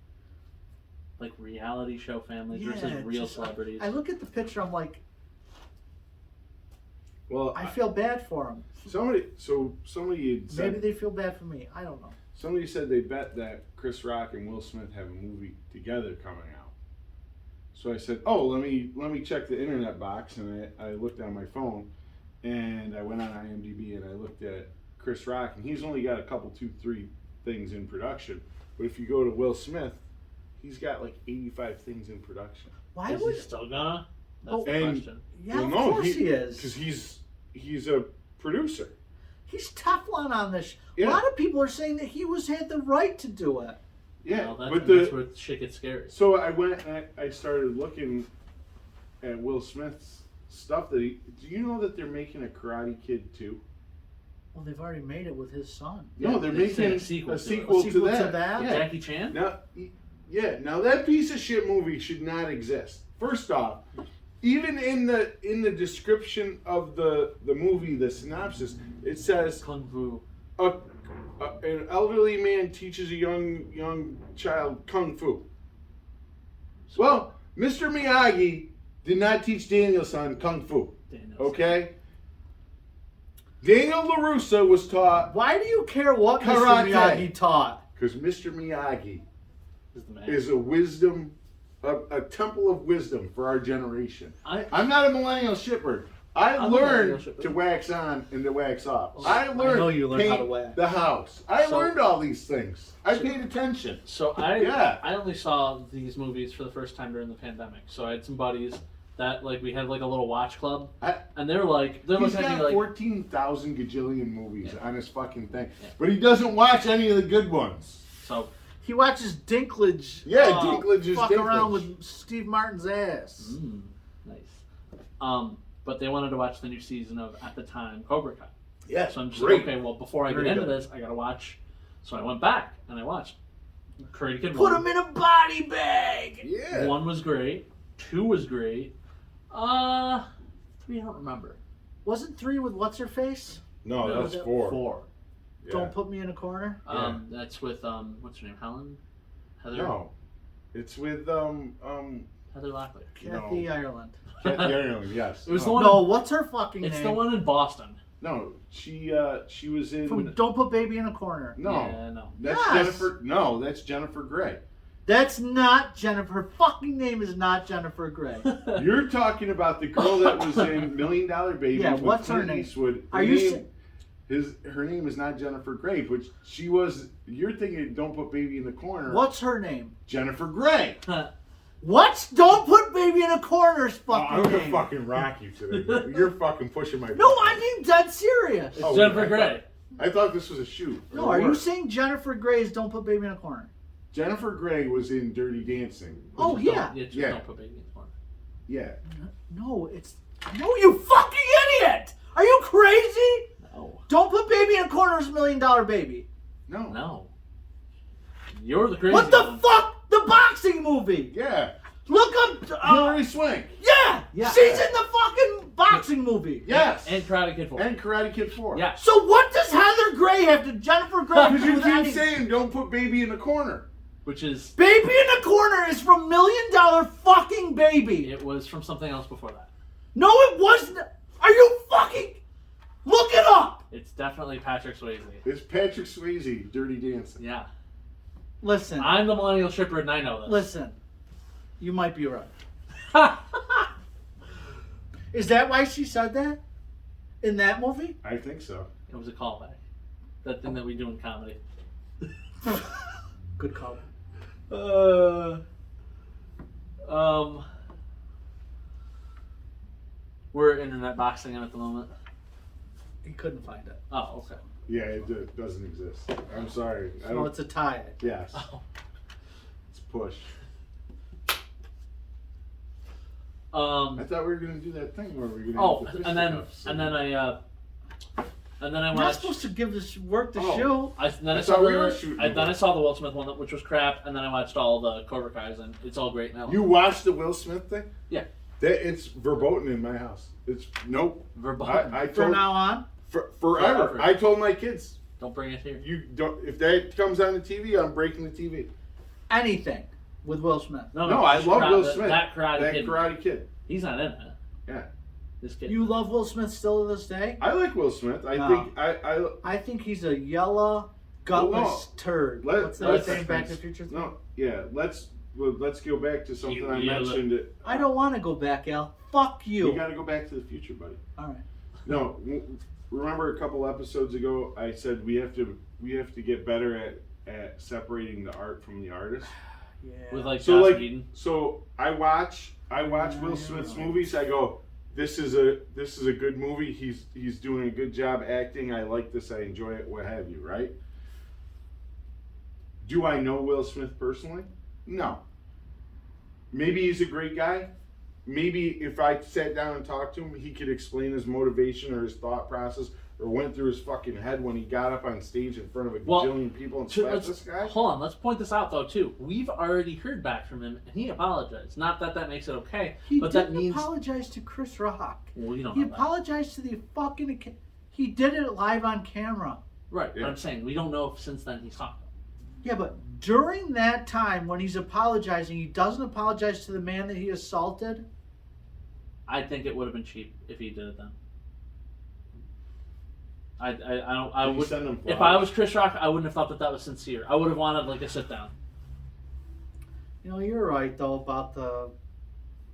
reality show families versus real celebrities. I look at the picture, I'm like, well, I feel bad for him. Somebody had said, maybe they feel bad for me. I don't know. Somebody said they bet that Chris Rock and Will Smith have a movie together coming out. So I said, "Oh, let me check the internet box," and I looked on my phone, and I went on IMDb and I looked at Chris Rock, and he's only got a couple, 2-3 things in production. But if you go to Will Smith, he's got like 85 things in production. Why is would he still gonna? That's the question. Yeah, of course he is. Because he's a producer. He's Teflon on this. Yeah. A lot of people are saying that he had the right to do it. Yeah, well, but that's where shit gets scary. So I went and I started looking at Will Smith's stuff. Do you know that they're making a Karate Kid 2? Well, they've already made it with his son. No, they're making a sequel to that. Yeah. Jackie Chan? Now that piece of shit movie should not exist. First off, even in the description of the movie, the synopsis, it says Kung Fu. An elderly man teaches a young child kung fu. Well, Mr. Miyagi did not teach Daniel-san kung fu. Daniel-san. Okay? Daniel LaRusso was taught Why do you care what Karate. Mr. Miyagi taught? because Mr. Miyagi Is the man. is a wisdom, a temple of wisdom for our generation. I'm not a millennial shipper. I I'm a millennial learned shipper. to wax on and to wax off. Oh, I learned know you learned paint how to wax. the house. I So- learned all these things. I paid attention. So Yeah. I only saw these movies for the first time during the pandemic. So I had some buddies that like we had like a little watch club, and they're He's looking at me got like 14,000 gajillion movies Yeah. on his fucking thing, Yeah. but he doesn't watch any of the good ones. so. He watches Dinklage. Yeah, Dinklage is fuck around Dinklage. with Steve Martin's ass. Nice. But they wanted to watch the new season of at the time Cobra Kai. Yeah, So I'm just great. like, okay, well before I Very get into good. this, I gotta watch. So I went back and I watched Karate Kid. Put 1. him in a body bag. Yeah. 1 was great. 2 was great. 3 I don't remember. Wasn't 3 with what's her face? No, No, that's 4. 4. Yeah. Don't put me in a corner. That's with what's her name? Helen? Heather? No, it's with Heather Locklear. Kathy Ireland. Kathy Ireland. Yes. It was the no. one- No, what's her fucking It's name? the one in Boston. No, she was in. From Don't Put Baby in a Corner. No, Yeah, no. that's Yes. Jennifer. No, that's Jennifer Grey. That's not Jennifer. Her fucking name is not Jennifer Grey. You're talking about the girl that was in $1 Million Baby. Yeah, with what's her Clint name? Eastwood. Are you Her name is not Jennifer Grey, but she was. You're thinking, Don't Put Baby in the Corner. What's her name? Jennifer Grey. What? Don't Put Baby in a Corner's Oh, I'm fucking gonna name. fucking rock you today. You're fucking pushing my. No, I'm being dead serious. It's Oh, Jennifer I Grey. I thought this was a shoot. No, or are you work. saying Jennifer Grey's Don't Put Baby in a Corner? Jennifer Grey was in Dirty Dancing. Oh, yeah. Yeah. Don't put baby in the corner. Yeah. No, it's... No, you fucking idiot! Are you crazy? No. Don't Put Baby in a Corner is $1 Million Baby. No. No. You're the crazy What the one. fuck? The boxing movie! Yeah. Look up... Hilary Swank. yeah! Yeah. She's in the fucking boxing movie. Yes. And Karate Kid 4. And Karate Kid 4. Yeah. So what does Heather Grey have to Jennifer Grey have to Because do you with keep anything? saying, Don't Put Baby in the Corner. Which is... Baby in the Corner is from $1 Million fucking Baby. It was from something else before that. No, it wasn't. Are you fucking... Look it up. It's definitely Patrick Swayze. It's Patrick Swayze, Dirty Dancing. Yeah. Listen. I'm the millennial shipper and I know this. Listen. You might be right. Is that why she said that? In that movie? I think so. It was a callback. That thing that we do in comedy. Good call. We're internet boxing him at the moment. He couldn't find it. Oh, okay. Yeah, it doesn't exist. I'm sorry. I So don't. it's a tie. Yes. Oh. It's push. I Um. thought we were gonna do that thing where we were gonna. Oh, have the and then fisticuffs. and then I I'm not watched. supposed to give this work to Oh. shoot. Then I I saw thought we were shooting then one. I saw the Will Smith one, which was crap, and then I watched all the Cobra Kai's, and it's all great now. You watched the Will Smith thing? Yeah. It's verboten in my house. It's nope. Verboten. I From told now on. forever. Forever. I told my kids, Don't bring it here. you don't. If that comes on the TV, I'm breaking the TV. Anything with Will Smith. No, I love Will Smith. That Karate Kid. Karate Kid. He's not in it. Yeah. This kid. You love Will Smith still to this day? I like Will Smith. I No. think I I think he's a yellow, gutless Well, no. turd. Let- What's that let's- thing Back to the Future thing? no. Yeah. Let's go back to something I Yeah, mentioned. It. I don't want to go back, Al. Fuck you. You got to go back to the future, buddy. All right. No, remember a couple episodes ago I said we have to get better at separating the art from the artist. Yeah. With like So Joss like Whedon. so I watch Will Smith's movies. I go, this is a good movie. He's doing a good job acting. I like this. I enjoy it. What have you? Right? Do I know Will Smith personally? No. Maybe he's a great guy. Maybe if I sat down and talked to him, he could explain his motivation or his thought process or went through his fucking head when he got up on stage in front of a gajillion people and slapped this guy. Hold on, let's point this out though too. We've already heard back from him, and he apologized. Not that that makes it okay, He but didn't that means apologize to Chris Rock. well, you don't He know that. apologized to the fucking. He did it live on camera. Right, Yeah. but I'm saying we don't know if since then he's talked. Yeah, but during that time when he's apologizing, he doesn't apologize to the man that he assaulted. I think it would have been cheap if he did it then. I Did you would. send him If I flowers? was Chris Rock, I wouldn't have thought that was sincere. I would have wanted like a sit down. You know, you're right though about the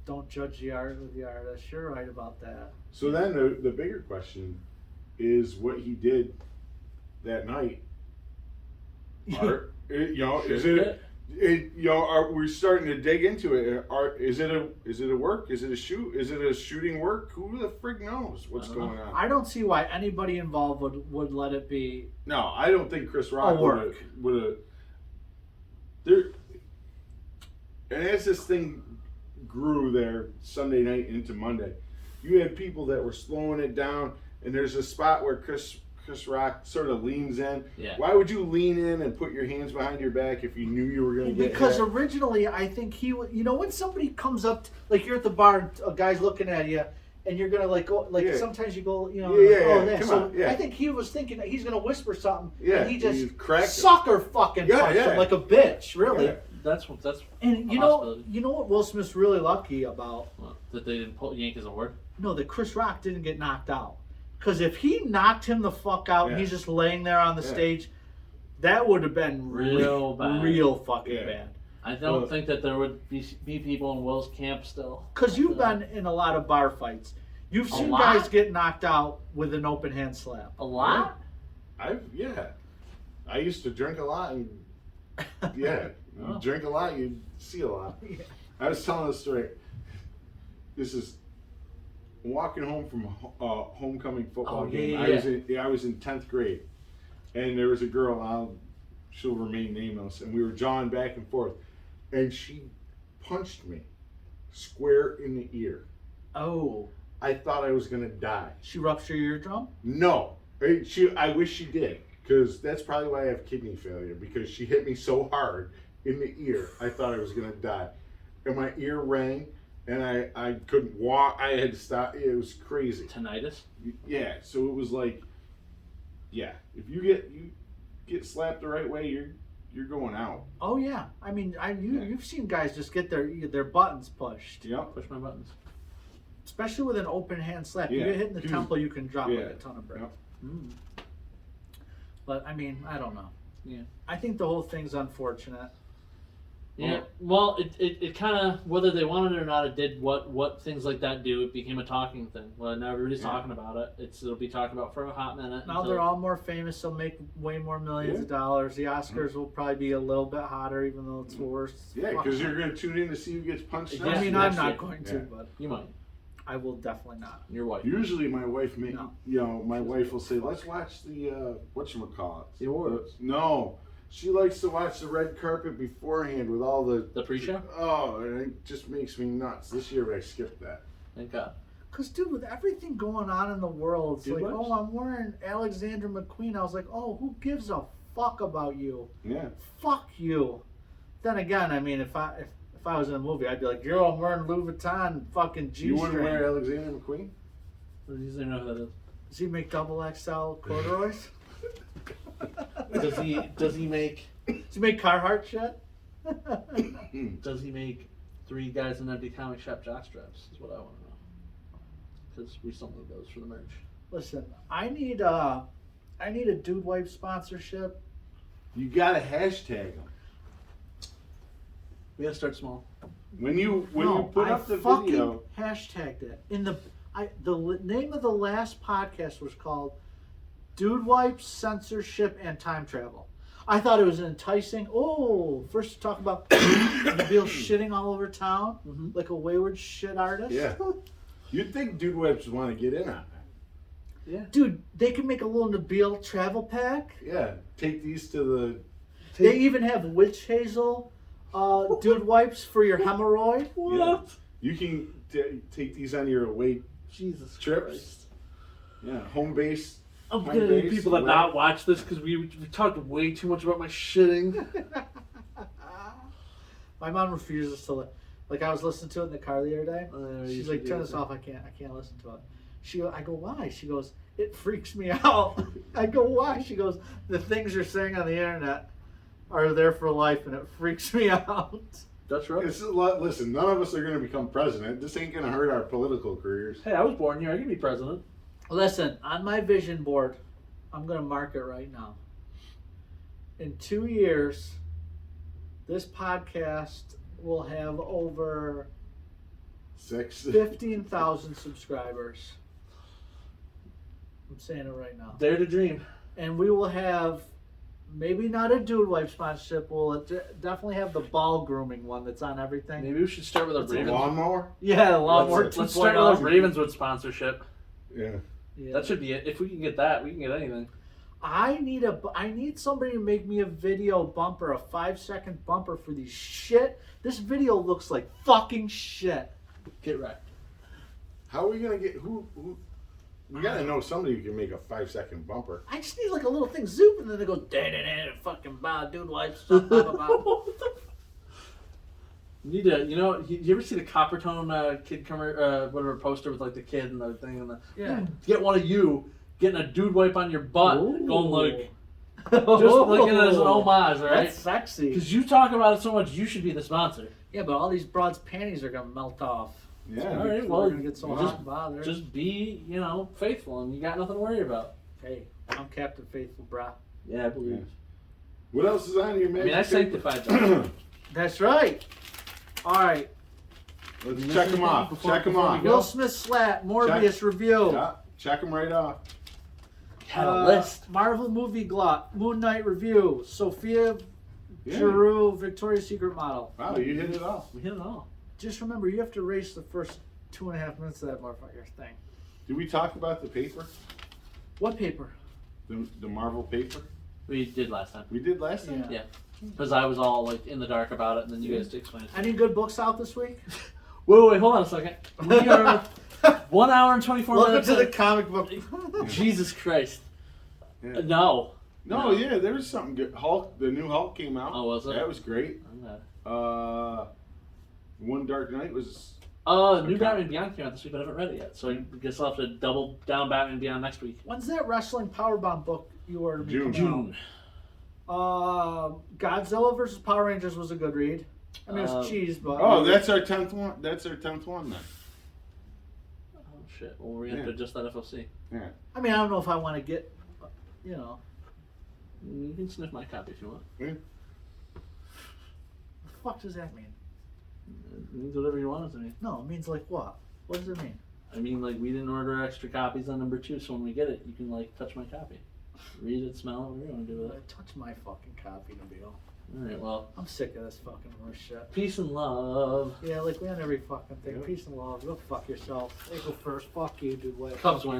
don't judge the art of the artist. You're right about that. So then the bigger question is what he did that night. Art, you know, is it? You know, are we starting to dig into it? Is it a work? Is it a shoot? Is it a shooting work? Who the frig knows what's going on? I don't see why anybody involved would let it be. No, I don't think Chris Rock work. would have. There, and as this thing grew there Sunday night into Monday, you had people that were slowing it down, and there's a spot where Chris Rock sort of leans in. Yeah. Why would you lean in and put your hands behind your back if you knew you were going to get Because hit? originally, I think he would. You know, when somebody comes up, like you're at the bar, and a guy's looking at you, and you're gonna like go, like sometimes you go, you know, Come so on, yeah. I think he was thinking that he's gonna whisper something, Yeah, and he just you cracked sucker fucking punched him like a bitch, really. Yeah. That's And a possibility. you know what Will Smith's really lucky about? Well, that they didn't yank his award. No, that Chris Rock didn't get knocked out. Because if he knocked him the fuck out and he's just laying there on the stage, that would have been Real bad. real fucking bad. I don't think that there would be people in Will's camp still. Because you've been in a lot of bar fights. You've seen lot? guys get knocked out with an open hand slap. A lot? I used to drink a lot, and you drink a lot, you see a lot. I was telling a story. This is walking home from homecoming football game. I was in 10th grade, and there was a girl. She'll remain nameless, and we were jawing back and forth, and she punched me square in the ear. Oh. I thought I was gonna die. She ruptured your eardrum? No, I wish she did, because that's probably why I have kidney failure, because she hit me so hard in the ear, I thought I was gonna die, and my ear rang, and I couldn't walk. I had to stop. It was crazy. Tinnitus? Yeah, so it was like, if you get slapped the right way, you're going out. Oh yeah. I mean, you've seen guys just get their buttons pushed. Yeah. Push my buttons. Especially with an open hand slap. Yeah. You get hit in the temple, you can drop like a ton of bricks. Yep. But I mean, I don't know. Yeah. I think the whole thing's unfortunate. Yeah, well, it kind of, whether they wanted it or not, it did what things like that do. It became a talking thing. Well, now everybody's talking about it. It'll be talked about for a hot minute. Now they're all more famous. They'll make way more millions of dollars. The Oscars will probably be a little bit hotter, even though it's worse. Yeah, because you're going to tune in to see who gets punched. I mean, I'm not going to, Yeah. but You might. I will definitely not. Your wife. Usually my wife my wife will say, let's watch the, whatchamacallit. The awards. No. She likes to watch the red carpet beforehand with all the pre-show? Oh, and it just makes me nuts. This year I skipped that. Thank God. Because, dude, with everything going on in the world, it's like, What? oh, I'm wearing Alexander McQueen. I was like, oh, who gives a fuck about you? Yeah. Fuck you. Then again, I mean, if I was in a movie, I'd be like, yo, I'm wearing Louis Vuitton fucking G-string. You wouldn't wear Alexander McQueen? I usually know who that is. Does he make double XL corduroys? Does he make Does he make Carhartt shit? Does he make 3 guys in empty comic shop jockstraps? Is what I want to know. Because we still need those for the merch. Listen, I need a Dude Wipe sponsorship. You gotta hashtag them. We gotta start small. When you put up the fucking video, hashtagged it. The name of the last podcast was called Dude Wipes, Censorship, and Time Travel. I thought it was enticing. Oh, first talk about Nabile shitting all over town like a wayward shit artist. yeah, you'd think Dude Wipes would want to get in on that. Yeah. Dude, they can make a little Nabile travel pack. Yeah, take these to the. They even have witch hazel Dude Wipes for your hemorrhoid. What? Yeah. You can take these on your away Jesus trips. Christ. Yeah, home base. I'm gonna need people that not watch this because we talked way too much about my shitting. My mom refuses to. Like I was listening to it in the car the other day. She's like, "Turn this off. I can't listen to it." I go, "Why?" She goes, "It freaks me out." I go, "Why?" She goes, "The things you're saying on the internet are there for life, and it freaks me out." That's right. Listen, none of us are going to become president. This ain't going to hurt our political careers. Hey, I was born here. I can be president. Listen, on my vision board, I'm going to mark it right now. In 2 years, this podcast will have over 15,000 subscribers. I'm saying it right now. Dare to dream. And we will have, maybe not a dude wipe sponsorship, we'll definitely have the ball grooming one that's on everything. Maybe we should start with a A lawnmower? Yeah, the lawnmower. Let's start with a Ravenswood sponsorship. Yeah. That should be it. If we can get that, we can get anything. I need somebody to make me a video bumper, a 5-second bumper for these shit. This video looks like fucking shit. Get wrecked. How are we going to get, who we got to know somebody who can make a 5-second bumper. I just need like a little thing, zoom, and then it goes, da-da-da, fucking blah, dude wipes, blah, blah, blah. You need to, you ever see the Coppertone kid whatever poster with like the kid and the thing and the get one of you getting a dude wipe on your butt, going like just like as an homage, right? That's sexy. Because you talk about it so much, you should be the sponsor. Yeah, but all these broads' panties are gonna melt off. Yeah. All right, We're well, gonna get so hot and bothered. just be, faithful, and you got nothing to worry about. Hey, I'm Captain Faithful, brah. Yeah, I believe. Yeah. What else is on your magic? I sanctified that. That's right. All right. Let's check them off. Check them off. Will Smith slat Morbius review. Yeah, check them right off. Had a list. Marvel movie glot. Moon Knight review. Sophia Giroux Victoria's Secret model. Wow, you hit it all. We hit it all. Just remember, you have to erase the first 2.5 minutes of that motherfucker thing. Did we talk about the paper? What paper? The Marvel paper? We did last time. We did last time? Yeah. Because I was all like in the dark about it, and then you guys explained it. Any good books out this week? Wait, hold on a second. We are 1 hour and 24 Welcome minutes. to the comic book. Jesus Christ. Yeah. No. No, yeah, there was something good. Hulk, the new Hulk came out. Oh, was it? That was great. Okay. One Dark Knight was. New Batman Beyond came out this week, but I haven't read it yet. So I guess I'll have to double down Batman Beyond next week. When's that wrestling powerbomb book you ordered me? June. Godzilla versus Power Rangers was a good read. I mean, it's cheese, but... Oh, that's our 10th one. That's our 10th one then. Oh, shit. Well, we're going to have to adjust that FOC. Yeah. I mean, I don't know if I want to get, You can sniff my copy if you want. Yeah. What the fuck does that mean? It means whatever you want it to mean. No, it means like what? What does it mean? I mean, like, we didn't order extra copies on number 2, so when we get it, you can, like, touch my copy. Read it, smell it, whatever you want to do with it. Touch my fucking copy, Nabile. Alright, well. I'm sick of this fucking horse shit. Peace and love. Yeah, like we on every fucking thing. Yep. Peace and love. Go fuck yourself. April 1st. Fuck you, dude. What? Cubs win.